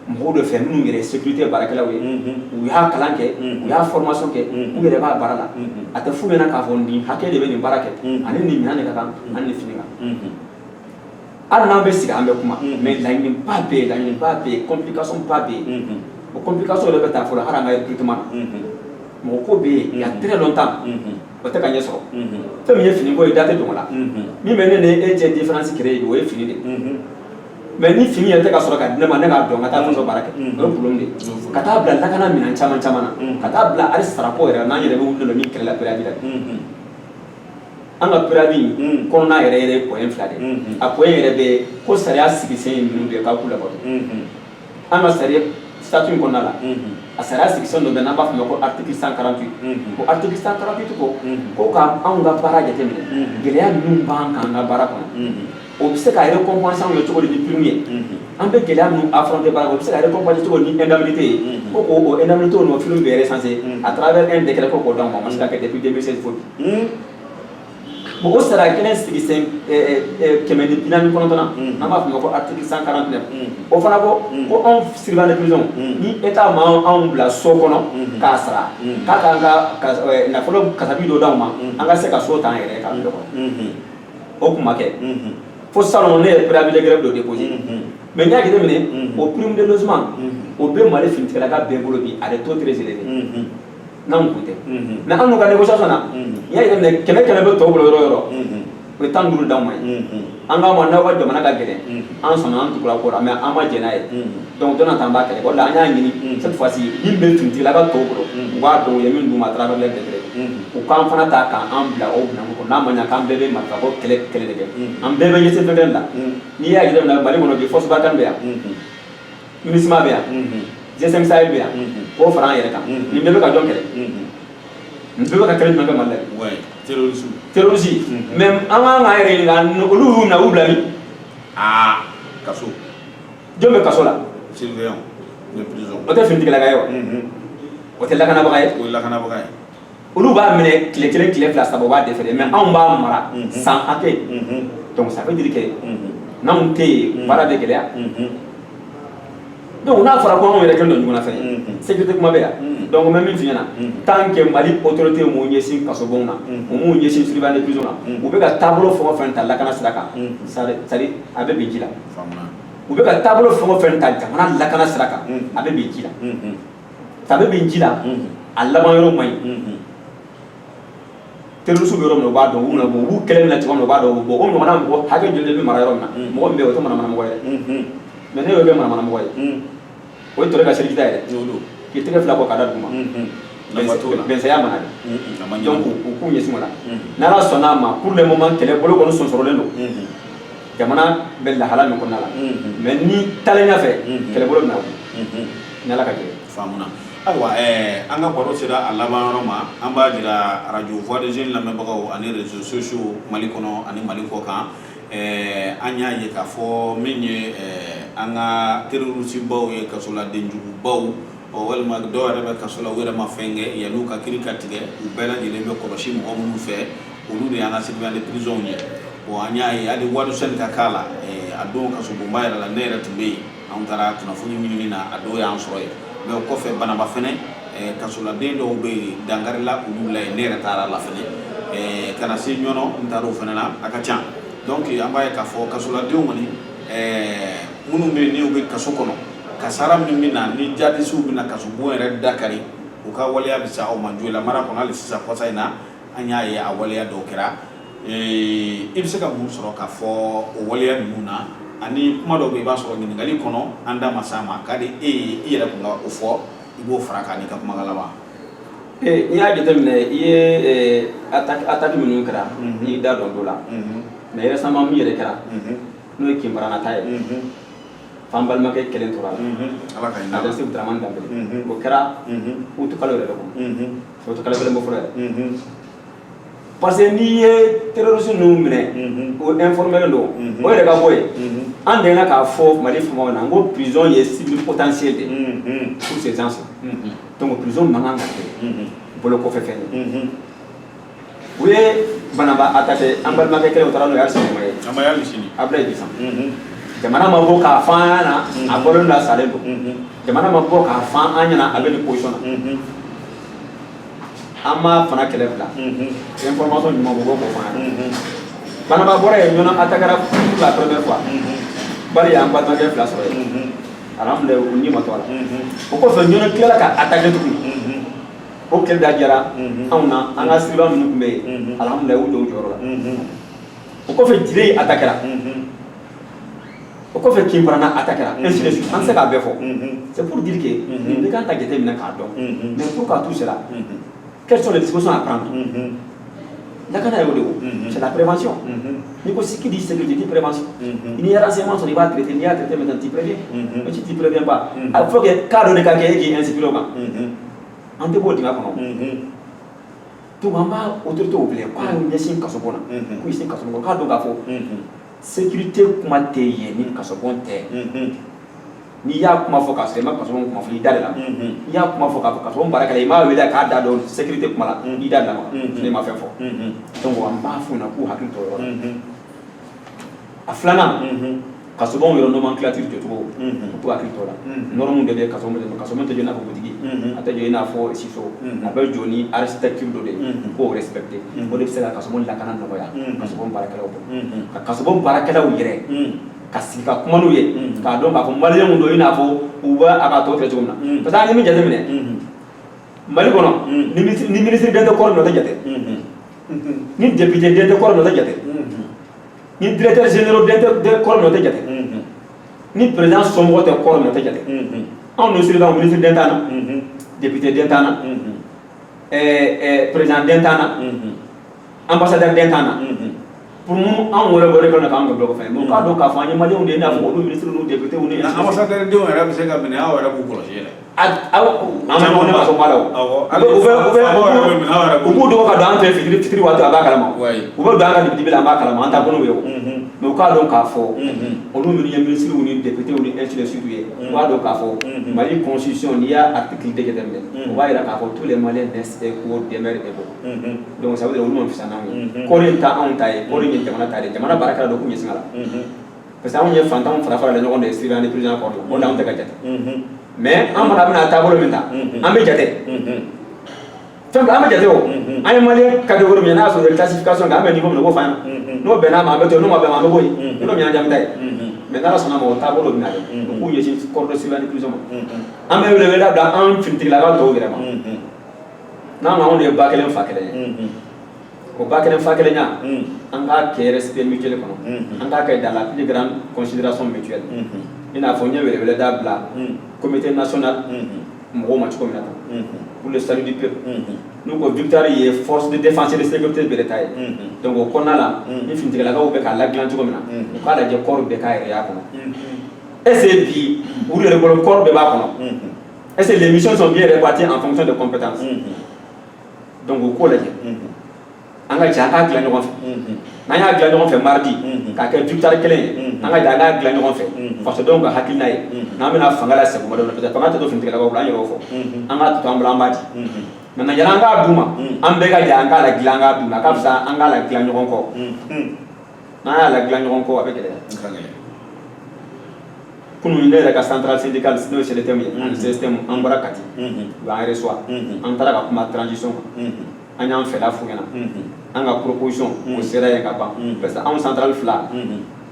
mɔgɔw de fɛ minnu yɛrɛ sécurité baarakɛlaw ye u y'a kalan kɛ u y'a formation kɛ u yɛrɛ b'a baara la a tɛ f'u ɲɛna k'a fɔ nin hakɛ de bɛ nin baara kɛ ani nin minɛn de ka kan ani nin fini kan hali n'an bɛ sigi an bɛ kuma mais laɲiniba bɛ yen laɲiniba bɛ yen complication ba bɛ yen o complication yɛrɛ bɛ taa fɔlɔ hali an ka recrutement na mɔgɔ ko bɛ yen il y a très longtemps o tɛ ka ɲɛ sɔrɔ fɛn min ye fini ko ye da tɛ don o la min bɛ ne ni e cɛ différence créer o ye fini de mais ni fini yɛrɛ tɛ ka sɔrɔ ka di ne ma ne k'a dɔn ka taa fɛn baara kɛ o ye problème de ye ka taa bila lakana minɛn caman na ka taa bila hali sarako yɛrɛ n'an yɛrɛ bɛ wuli dɔ min kɛlɛla préavis la an ka préavis kɔnɔna yɛrɛ ye point 2 de a point yɛrɛ bɛ ko sariya sigisɛn ye minnu bɛ k'a k'u labato an ka sariya statut in kɔnɔna la a sariya sigisɛn dɔ bɛ n'an b'a fɔ o ma ko article 148 o article 148 ko ka anw ka baara jateminɛ gɛlɛya minnu b'an kan an ka baara kɔnɔ o bɛ se ka récompenser anw ye cogo di ni prime ye an bɛ gɛlɛya minnu affronter baara kɔnɔ o bɛ se ka récompenser cogo di ni indemnité ye ko o indemnité n'o prime bɛ recensé à travers un décret ko k'o d'anw ma o ma se ka kɛ depuis 2016 fo bi bon o sariya kelen sigisɛn 149 n'an b'a fɔ o ma ko article 149 o fana ko anw surveillant de prison ni état ma anw bila so kɔnɔ k'a sara k'a k'an ka nafolo kasabi dɔ d'anw ma an ka se ka so t'an yɛrɛ k'a bila kɔnɔ o kun ma kɛ fo salon ne ye préavis de grève dɔ déposé mais n'i y'a jateminɛ o prime de logement o bɛ Mali finitigilaka bɛɛ bolo bi a de taux très élevé n'anw kun tɛ mais an n'u ka négociation na n'i y'a jateminɛ kɛmɛ bɛ tɔw bolo yɔrɔ o yɔrɔ o ye 15 d'anw ma ye an k'a ma n'aw ka jamana ka gɛlɛn an sɔnna an tugula ko la mais an ma jɛn n'a ye donc don na ta an b'a kɛlɛ o la an y'a ɲini cette fois ci min bɛ finitigilaka tɔw bolo u b'a dɔn u ye min d'u ma à travers les décrets u k'an fana ta k'an bila o minɛn kɔnɔ n'a ma ɲɛ k'an bɛɛ bɛ marifa ko kɛlɛ de kɛ an bɛɛ bɛ ɲɛsin fɛn kelen la n'i y'a jateminɛ Mali kɔnɔ bi force Barkhane bɛ yan MINUSMA bɛ yan GSM Sahel bɛ yan k'o fara an yɛrɛ kan nin bɛɛ bɛ ka jɔn kɛlɛ nin bɛɛ bɛ ka kɛlɛ jumɛn kɛ Mali la terrorisme mais an k'an k'an yɛrɛ ɲininka olu y'u na u bila min kaso jɔn bɛ kaso la surveillant de prison o tɛ finitigilaka ye wa o tɛ lakanabaga ye o ye lakanabaga ye olu b'a minɛ tile kelen tile fila saba u b'a déféré mais anw b'a mara san hakɛ donc ça veut dire que n'anw tɛ yen baara bɛ gɛlɛya donc n'a fɔra ko anw yɛrɛ kɛlen don ɲɔgɔnna fɛnɛ sécurité kuma bɛ yan donc n bɛ min f'i ɲɛna tant que Mali autorité m'u ɲɛsin kasobonw na u m'u ɲɛsin surveillant de prison na u bɛ ka taabolo fɛn o fɛn ta lakana sira kan c'est-à-dire a bɛ bin ji la u bɛ ka taabolo fɛn o fɛn ta jamana lakana sira kan a bɛ bin ji la a bɛ bin ji la a laban yɔrɔ man ɲi terroriste bɛ yɔrɔ min na u b'a dɔn u b'u kɛlɛ min na cogo min na u b'a dɔn bon o ɲɔgɔnna mɔgɔ hakɛ joli de bɛ mara yɔrɔ min na mɔgɔ min bɛ yen o tɛ manamanamɔgɔ ye mais ne y'o kɛ manamanamɔgɔ ye o ye tɔrɔ ka seliji da yɛrɛ k'i tɛgɛ fila bɔ k'a da duguma bensaya mana donc u k'u ɲɛsin o la n'ala sɔnna a ma pour le moment kɛlɛbolo kɔni sɔnsɔrɔlen don jamana bɛ lahala min kɔnɔna la mais ni taalen ɲɛfɛ kɛlɛbolo bɛna wuli ni ala ka jɛ faamuna ayiwa an ka baro sera a laban yɔrɔ ma an b'a jira radio voix des jeunes lamɛnbagaw ani réseaux sociaux Mali kɔnɔ ani Mali kɔ kan an y'a ye k'a fɔ min ye an ka terroriste baw ye kasoladen jugubaw walima dɔw yɛrɛ bɛ kaso la u yɛrɛ ma fɛn kɛ yan'u ka kiiri ka tigɛ u bɛɛ lajɛlen bɛ kɔlɔsi mɔgɔ minnu fɛ olu de y'an ka surveillant de prison ye bon an y'a ye hali wari sɛni ka k'a la a don kasobonba yɛrɛ la ne yɛrɛ tun bɛ yen anw taara kunnafoni ɲinini na a dɔw y'an sɔrɔ yen mais o kɔfɛ banaba fɛnɛ kasoladen dɔw bɛ yen dangarila olu la yen ne yɛrɛ taara la fɛnɛ ka na se ɲɔnɔ n taara o fɛnɛ na a ka ca donc an b'a ye k'a fɔ kasoladenw kɔni minnu bɛ yen n'u bɛ kaso kɔnɔ kasara min bɛ na ni jadisiw bɛ na kasobon yɛrɛ dakari u ka waleya bɛ se aw ma joyi la mara kɔnɔ hali sisan kɔsa in na an y'a ye a waleya dɔw kɛra i bɛ se ka mun sɔrɔ k'a fɔ o waleya ninnu na ani kuma dɔw bɛ i b'a sɔrɔ ɲininkali kɔnɔ an da ma s'a ma ka di e ye i yɛrɛ kun ka o fɔ i b'o fara k'a n'i ka kumakan laban. n'i y'a jateminɛ i ye attaque minnu kɛra n'i y'i da dɔn dɔ la mais récemment min yɛrɛ kɛra n'o ye Kinbaranata ye fan balimakɛ kelen tora la a bɛ se Dramane Dembele o kɛra Utu kalo yɛrɛ de kɔnɔ Utu kalo kelen bɔ fɔlɔ yɛrɛ parce que n'i ye terroriste ninnu minɛ o informé don o yɛrɛ ka bɔ yen an dɛnna k'a fɔ Mali faamaw na n ko prison ye cible potentiel de pour ces gens donc prison man kan ka kɛ bolo kɔfɛ fɛn ye u ye banaba attaqué an balimakɛ kelen o taara n'o ye Arisene Ablaye Disan jamana ma bɔ k'a fɔ an ɲɛna a bɔlen don a salen don jamana ma bɔ k'a fɔ an ɲɛna a bɛ nin position na an ma fana kɛlɛ bila information ɲuman bɔ k'o fɔ an ɲɛna banaba bɔra yen ɲɔgɔn attaquera pour la première fois bari y'an balimakɛ fila sɔrɔ yen alhamdulilayi u ɲɛ ma to a la o kɔfɛ ɲɔgɔn tilala ka attaqué tuguni o kɛlɛ da jara anw na an ka siriba minnu tun bɛ yen alhamdulilayi u jɔ u jɔyɔrɔ la o kɔfɛ Jire attaquera o kɔfɛ Kinbarana attaquera ainsi de suite an tɛ se k'a bɛɛ fɔ c'est pour dire que nin bɛ kan ka jateminɛ k'a dɔn mais pour qu'à tout cela quelles sont les dispositions à prendre lakana y'o de wo c'est la prévention n'i ko qui dit sécurité dit prévention n'i ye renseignement sɔrɔ i b'a traiter n'i y'a traiter maintenant tu préviens mais si tu préviens pas il faut que cas dɔ de ka kɛ e k'i inspirer o kan an tɛ bɔ o dingɛ kɔnɔ donc an b'a autorité wele k'a ɲɛsin kasobon na k'u ɲɛsin kasobon k'a dɔn k'a fɔ sécurité kuma tɛ yen ni kasobon tɛ n'i y'a kuma fɔ k'a sɔrɔ i ma kasobon kuma fɔ i da de la n'i y'a kuma fɔ k'a fɔ kasobon baarakɛla i m'a wele k'a da dɔn sécurité kuma la i da de la ma ne ma fɛn fɔ donc an b'a f'u ɲɛna k'u hakili to o yɔrɔ la a filanan kasobon yɔrɔ nomenclature jɔcogo u t'u hakili to o la norme de bɛ kasobon tɛ jɔ i n'a fɔ butigi a tɛ jɔ i n'a fɔ siso a bɛ jɔ ni architecture dɔ de ye k'o respecter o de bɛ se ka kasobon lakana nɔgɔya kasobon baarakɛlaw bolo ka kasobon baarakɛlaw yɛrɛ ka sigi ka kuma n'u ye k'a dɔn k'a fɔ maliyɛnw don i n'a fɔ u bɛ a ka tɔ kɛ cogo min na parce que an ye min jateminɛ Mali kɔnɔ ni ministre den tɛ kɔrɔ nɔ tɛ jate ni député den tɛ kɔrɔ nɔ tɛ jate ni directeur général den tɛ kɔrɔ nɔ tɛ jate ni président somɔgɔ tɛ kɔrɔ nɔ tɛ jate anw ni sirila ministre den t'an na député den t'an na président den t'an na ambassadeur den t'an na pour nous an wɛrɛ bɔra kan k'an ka blɔk fɛn mais k'a dɔn k'a fɔ an ye maliyɛnw de ye i n'a fɔ olu ministre n'u député n'u ye ambassadeur denw yɛrɛ bɛ se ka minɛ aw yɛrɛ b'u kɔlɔsi yɛrɛ an ma ɲɔgɔn ne ma sɔn b'a la u b'u dogo ka don an fɛ fitiri waati a b'a kalama u bɛ don an ka dibi la an b'a kalama an t'a kɔnɔ ye o mais u k'a dɔn k'a fɔ olu minnu ye ministre ni député ni ainsi de suite ye u b'a dɔn k'a fɔ Mali constitution n'i y'a article de jateminɛ u b'a yira k'a fɔ tous les Maliens naissent égaux demeurent égaux donc ça veut dire olu ma fisa n'anw ye kɔɔri in tɛ anw ta ye kɔɔri in ye jamana ta de jamana baarakɛla dɔ k'u ɲɛsin a la parce que anw ye fantanw fara fara ɲɔgɔn de ye surveillant de prison kɔrɔ la o de anw tɛ ka jate mais an fana bɛna taabolo min ta an bɛ jate fɛn fila an bɛ jate o an ye Maliyɛn catégorie min ye n'a y'a sɔrɔ classification kɛ an bɛ niveau min na o b'o fɔ an ɲɛna n'o bɛnn'a ma an bɛ to yen n'o ma bɛn ma an bɛ bɔ yen n'o min y'an jaabi ta ye mais n'Ala sɔnna ma o taabolo bɛ na de u k'u ɲɛsin corps de surveillance de prison ma an bɛ wele wele da an finitigilakaw tɔw yɛrɛ ma n'an anw de ye ba kelen fa kelen ye o ba kelen fa kelen ya an k'a kɛ respect mutuel kɔnɔ an k'a kɛ dans la plus grande considération mutuelle i n'a fɔ n ye wele wele da bila comité national mɔgɔw ma cogo min na tan pour le salut du peuple n'u ko victoire ye force de défense et de sécurité bɛɛ de ta ye donc o kɔnɔna la ni finitigilakaw bɛ k'a ladilan cogo min na u k'a lajɛ kɔɔri bɛɛ k'a yɛrɛ y'a kɔnɔ est-ce que bi u yɛrɛ bolo kɔɔri bɛɛ b'a kɔnɔ est-ce que les missions sont bien réparties en fonction des compétences donc o k'o lajɛ an ka jɛ an k'a dilan ɲɔgɔn fɛ n'an y'a dilan ɲɔgɔn fɛ mardi k'a kɛ victoire kelen ye an ka jɛ an k'a dilan ɲɔgɔn fɛ fasodenw ka hakilina ye n'an bɛna fanga la segin dɔ la parce que fanga tɛ to finitigilakaw bolo an yɛrɛ y'o fɔ an k'a to an bolo an b'a di maintenant yala an k'a d'u ma an bɛɛ ka jɛ an k'a la dilan an k'a d'u ma a ka fisa an k'a la dilan ɲɔgɔn kɔ n'an y'a la dilan ɲɔgɔn kɔ a bɛ gɛlɛya kunun ne yɛrɛ ka central syndical n'o ye CDTM ye ani CSTM an bɔra Kati u y'an reçoit an taara ka kuma transition kan an y'an fɛla f'u ɲɛna an ka proposition o sera yen ka ban parce que anw central fila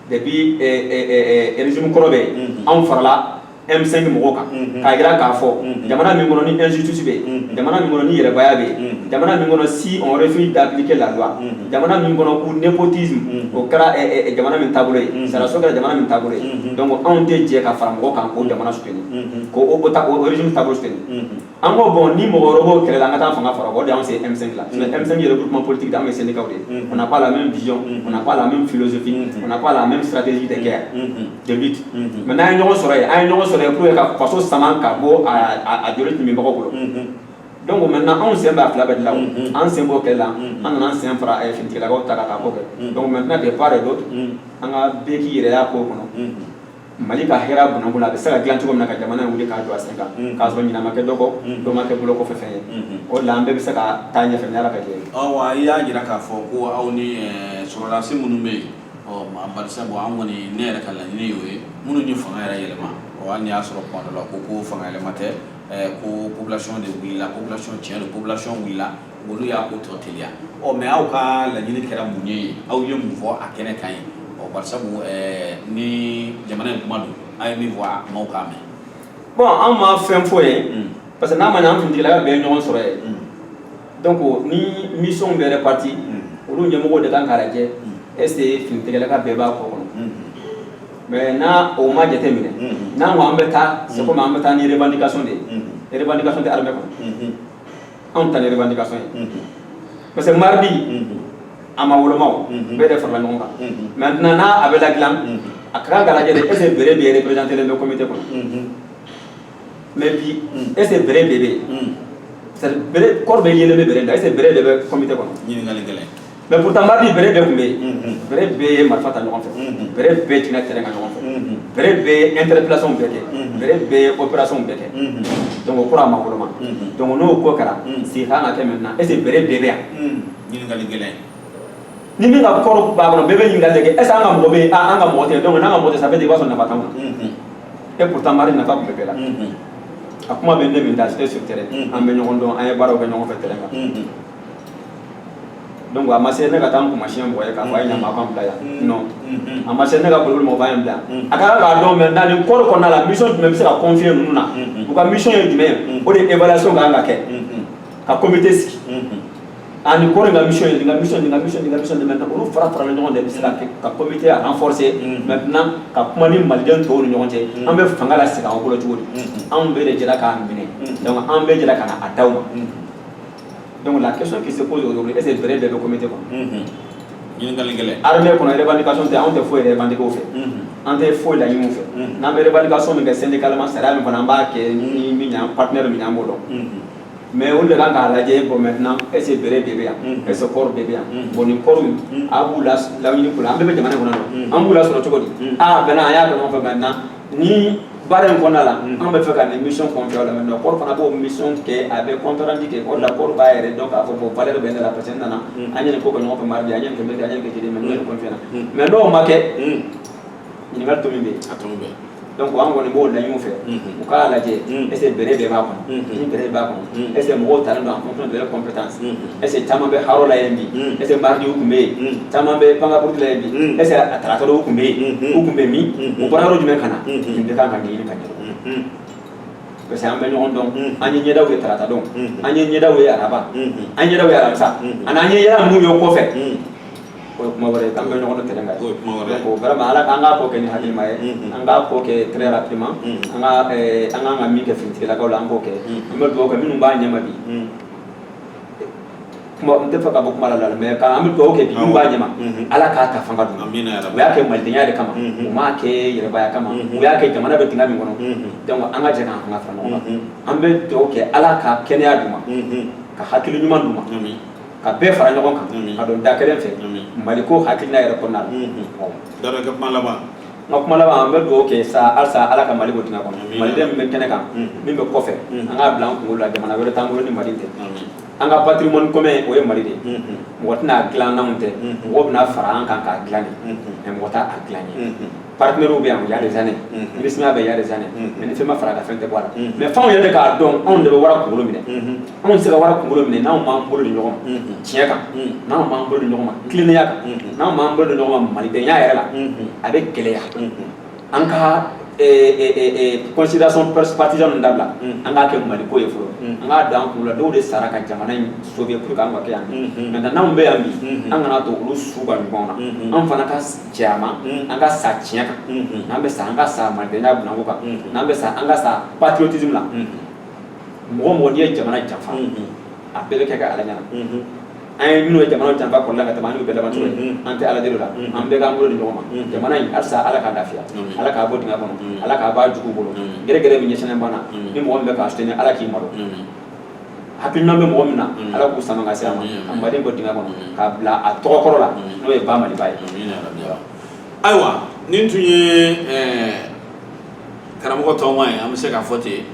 depuis régime kɔrɔ bɛ yen anw farala M5 mɔgɔw kan k'a jira k'a fɔ jamana min kɔnɔ ni injustice bɛ yen jamana min kɔnɔ ni yɛrɛbaya bɛ yen jamana min kɔnɔ si on refuse d'appliquer la loi jamana min kɔnɔ où népotisme o kɛra jamana min taabolo ye sariyaso kɛra jamana min taabolo ye donc anw tɛ jɛ ka fara mɔgɔw kan k'o jamana soutenir k'o régime taabolo soutenir an ko bon ni mɔgɔ wɛrɛ b'o kɛlɛ la an ka taa fanga fara o de y'anw se M5 la M5 ye regroupement politique d'anw ye syndicats de ye on n'a pas la même vision on n'a pas la même philosophie on n'a pas la même stratégie de guerre de lutte mais n'an ye ɲɔgɔn sɔrɔ yen an ye ɲɔgɔn sɔrɔ yen pour que ka faso sama ka bɔ a joli tɛmɛbagaw bolo donc maintenant anw sen b'a fila bɛɛ de la an sen b'o kɛlɛ la an nana an sen fara finitigilakaw ta k'a ko kɛ donc maintenant de part et d'autre an ka bɛɛ k'i yɛrɛ y'a ko kɔnɔ Mali ka hɛrɛ bunabolo a bɛ se ka dilan cogo min na ka jamana in wuli k'a jɔ a sen kan k'a sɔrɔ ɲinɛ ma kɛ dɔ kɔ dɔ ma kɛ bolo kɔfɛ fɛn ye o de la an bɛɛ bɛ se ka taa ɲɛfɛ ni Ala ka jɛ ye. Awa i y'a jira k'a fɔ ko aw ni sɔrɔdasi minnu bɛ yen barisa an kɔni ne yɛrɛ ka laɲini y'o ye minnu ye fanga yɛrɛ yɛlɛma hali n'i y'a sɔrɔ kuma dɔ la ko fanga yɛlɛma tɛ ko population de wulila population tiɲɛ don population wulila olu y'a ko tɔ teliya mais aw ka laɲini kɛra mun ye aw ye mun fɔ a kɛnɛ kan ye barisabu ni jamana in kuma don a ye min fɔ a maaw k'a mɛn. bon an ma fɛn fɔ ye parce que n'a ma ɲɛ an finitigilaka bɛɛ ye ɲɔgɔn sɔrɔ yen donc ni mission bɛ réparti olu ɲɛmɔgɔw de kan k'a lajɛ est ce que finitigilaka bɛɛ b'a kɔ kɔnɔ mais n'a o ma jate minɛ n'an ko an bɛ taa c'est comme an bɛ taa ni revendication de ye revendication tɛ armée kɔnɔ anw ta ni revendication ye parce que mardi a ma wolomaw bɛɛ de farala ɲɔgɔn kan maintenant n'a a bɛ ladilan a ka kan ka lajɛ de est ce que bere bɛ représenté len bɛ comité kɔnɔ mais bi est ce que bere bɛɛ bɛ yen c'est à dire bere kɔrɔ bɛ yelen bɛ bere la est ce que bere de bɛ comité kɔnɔ ɲininkali gɛlɛn mais pourtant mardi bere bɛɛ tun bɛ yen bere bɛɛ ye marifa ta ɲɔgɔn fɛ bere bɛɛ jiginna terrain kan ɲɔgɔn fɛ bere bɛɛ ye interpellation bɛɛ kɛ bere bɛɛ ye opération bɛɛ kɛ donc o kɔrɔ a ma woloma donc n'o ko kɛra sigi kan ka kɛ maintenant est ce que bere bɛɛ bɛ yan ɲininkali gɛlɛn ni min ka kɔrɔ b'a kɔnɔ bɛɛ bɛ ɲininkali de kɛ est ce que an ka mɔgɔ bɛ yen an ka mɔgɔ tɛ donc n'an ka mɔgɔ tɛ ça veut dire i b'a sɔrɔ nafa t'anw na et pourtant mardi nafa tun bɛ bɛɛ la a kuma bɛ ne min da c'était sur terrain an bɛ ɲɔgɔn dɔn an ye baaraw kɛ ɲɔgɔn fɛ terrain kan donc a ma se ne ka taa n kumasiyɛn mɔgɔ ye k'a fɔ a ye ɲama k'an bila yan non a ma se ne ka bolokoli mɔgɔ b'an bila yan a ka kan k'a dɔn maintenant nin kɔɔri kɔnɔna la mission jumɛn bɛ se ka confier ninnu na u ka mission ye jumɛn ye o de ye évaluation ka kan ka kɛ ka comité sigi a nin kɔɔri in ka mission ye nin ka mission nin ka mission nin ka mission de maintenant olu fara farala ɲɔgɔn de bɛ se ka kɛ ka comité a renforcer maintenant ka kuma ni maliden tɔw ni ɲɔgɔn cɛ an bɛ fanga la segin an bolo cogo di anw bɛɛ de jɛra k'a minɛ donc an bɛɛ jɛra ka na a d'aw ma. Donc la question qui se pose aujourd'hui, est-ce que bere bɛɛ bɛ comité kɔnɔ? ɲininkali gɛlɛn. Armée kɔnɔ revendication tɛ anw tɛ foyi revendiquer o fɛ. An tɛ foyi laɲini o fɛ. N'an bɛ revendication min kɛ syndicalement sariya min fana an b'a kɛ ni min y'an partenaire min y'an b'o dɔn. Mais olu de kan k'a lajɛ bon maintenant est-ce que bere bɛɛ bɛ yan? Est-ce que kɔɔri bɛɛ bɛ yan? Bon nin kɔɔri in a b'u laɲini k'o la an bɛɛ bɛ jamana in kɔnɔ an b'u lasɔrɔ cogo di? Maintenant an y'a kɛ ɲɔgɔn fɛ maintenant ni baara in kɔnɔna la an bɛ fɛ ka nin mission confier la maintenant kɔɔri fana b'o mission kɛ a bɛ compte rendu kɛ o de la kɔɔri b'a yɛrɛ dɔn k'a fɔ bon valeur bɛ ne la parce que n nana an ye nin ko kɛ ɲɔgɔn fɛ mardi an ye nin kɛ mercredi an ye nin kɛ jeudi mais ne yɛrɛ confier na mais n'o ma kɛ ɲininkali to min bɛ yen a to min bɛ yen donc an kɔni b'o laɲiniw fɛ u k'a lajɛ est ce que bere bɛɛ b'a kɔnɔ ni bere b'a kɔnɔ est ce que mɔgɔw talen don en fonction de leur compétence est ce que caman bɛ haro la yen bi est ce que mardi u tun bɛ yen caman bɛ pankapuruti la yen bi est ce que a taratɔ u tun bɛ yen u tun bɛ min u bɔra yɔrɔ jumɛn ka na nin bɛɛ kan ka ɲɛɲini ka ɲɛ parce que an bɛ ɲɔgɔn dɔn an ye ɲɛdaw ye tarata dɔn an ye ɲɛdaw ye araba an ɲɛdaw ye alamisa ani an ye yɛlɛ minnu ye kɔfɛ kuma wɛrɛ k'an bɛ ɲɔgɔn tɛrɛn kan donc vraiment ala k'an k'a ko kɛ ni hakilima ye an k'a ko kɛ très rapidement an k'an ka min kɛ finitigilakaw la an k'o kɛ an bɛ dugawu kɛ minnu b'a ɲɛma bi kuma n tɛ fɛ ka bɔ kuma la mais an bɛ dugawu kɛ bi minnu b'a ɲɛma ala k'a ta fanga d'u ma u y'a kɛ malidenya de kama u m'a kɛ yɛrɛbaya kama u y'a kɛ jamana bɛ dingɛ min kɔnɔ donc an ka jɛ k'an fanga fara ɲɔgɔn kan an bɛ dugawu kɛ ala ka kɛnɛya d'u ma ka hakili ɲuman d'u ma ka bɛɛ fara ɲɔgɔn kan ka don da kelen fɛ mali ko hakilina yɛrɛ kɔnɔna la dara ka kuma laban n ka kuma laban an bɛ dugawu kɛ sa halisa ala ka mali bɔ dingɛ kɔnɔ maliden min bɛ kɛnɛ kan min bɛ kɔfɛ an k'a bila an kunkolo la jamana wɛrɛ t'an bolo ni mali tɛ an ka patrimoine commun o ye mali de ye mɔgɔ tɛna dilan n'anw tɛ mɔgɔ bɛna fara an kan k'a dilan de mais mɔgɔ t'a dilan ye partenaires bɛ yan il y a des années investissements bɛ il y a des années mais ni fɛn ma fara a kan fɛn tɛ bɔ a la mais f'anw yɛrɛ k'a dɔn anw de bɛ wara kunkolo minɛ anw tɛ se ka wara kunkolo minɛ n'anw m'an bolo di ɲɔgɔn ma tiɲɛ kan n'anw m'an bolo di ɲɔgɔn ma tilennenya kan n'anw m'an bolo di ɲɔgɔn ma malidenya yɛrɛ la a bɛ gɛlɛya an ka considération partisan ninnu dabila an k'a kɛ maliko ye fɔlɔ an k'a don an kunkolo la dɔw de sara ka jamana in sauver pour que an ka kɛ yan maintenant n'anw bɛ yan bi an kana to olu su ka ɲɔgɔn na an fana ka jɛ a ma an ka sa tiɲɛ kan n'an bɛ sa an ka sa malidenya bunako kan n'an bɛ sa an ka sa patriotisme la mɔgɔ mɔgɔ n'i ye jamana janfa a bɛɛ bɛ kɛ ka ala ɲɛna an ye minnu ye jamana janfa kɔrɔla ka tɛmɛ an y'u bɛɛ laban cogo ye an tɛ ala deli la an bɛɛ k'an bolo di ɲɔgɔn ma jamana in halisa ala k'a lafiya ala k'a bɔ dingɛ kɔnɔ ala k'a b'a juguw bolo gɛrɛgɛrɛ min ɲɛsinnen banna ni mɔgɔ min bɛ k'a soutenir ala k'i malo hakilina bɛ mɔgɔ min na ala k'u sama ka se a ma an baden bɔ dingɛ kɔnɔ k'a bila a tɔgɔ kɔrɔ la n'o ye ba maliba ye ayiwa nin tun ye karamɔgɔ tɔnma ye an bɛ se k'a fɔ ten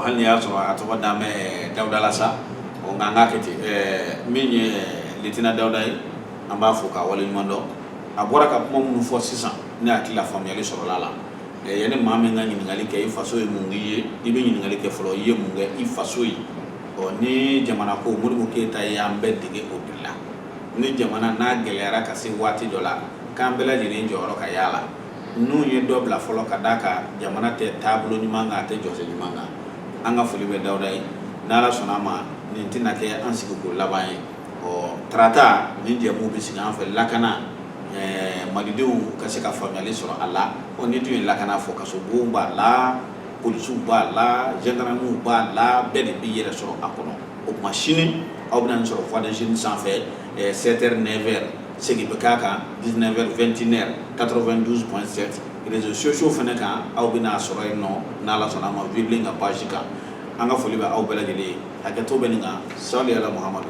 hali n'i y'a sɔrɔ a tɔgɔ dan bɛ dawuda la sa nka an k'a kɛ ten min ye lieutenant dawuda ye an b'a fɔ k'a waleɲuman dɔn a bɔra ka kuma minnu fɔ sisan ne hakili la faamuyali sɔrɔla a la yanni maa min ka ɲininkali kɛ i faso ye mun k'i ye i bɛ ɲininkali kɛ fɔlɔ i ye mun kɛ i faso ye ni jamana ko Modibo Keyita ye an bɛɛ dege o de la ni jamana n'a gɛlɛyara ka se waati dɔ la k'an bɛɛ lajɛlen jɔyɔrɔ ka y'a la n'u ye dɔ bila fɔlɔ ka d'a kan jamana tɛ taabolo ɲuman kan a tɛ jɔsen ɲuman kan an ka foli bɛ Dawuda ye n'Ala sɔnna a ma nin tɛna kɛ an sigiko laban ye tarata nin jɛmu bɛ sigi an fɛ lakana malidenw ka se ka faamuyali sɔrɔ a la ni dun ye lakana fɔ kasobow b'a la polisiw b'a la gendarmew b'a la bɛɛ de b'i yɛrɛ sɔrɔ a kɔnɔ o tuma sini aw bɛna nin sɔrɔ voie de jeune sanfɛ 7h 9h segin bɛ k'a kan 19h 21h 92.7 réseaux sociaux fana kan aw bɛna sɔrɔ yen nɔ n'Ala sɔnna a ma Vivlin ka page kan an ka foli bɛ aw bɛɛ lajɛlen ye hakɛto bɛ nin kan sali ala Muhamadu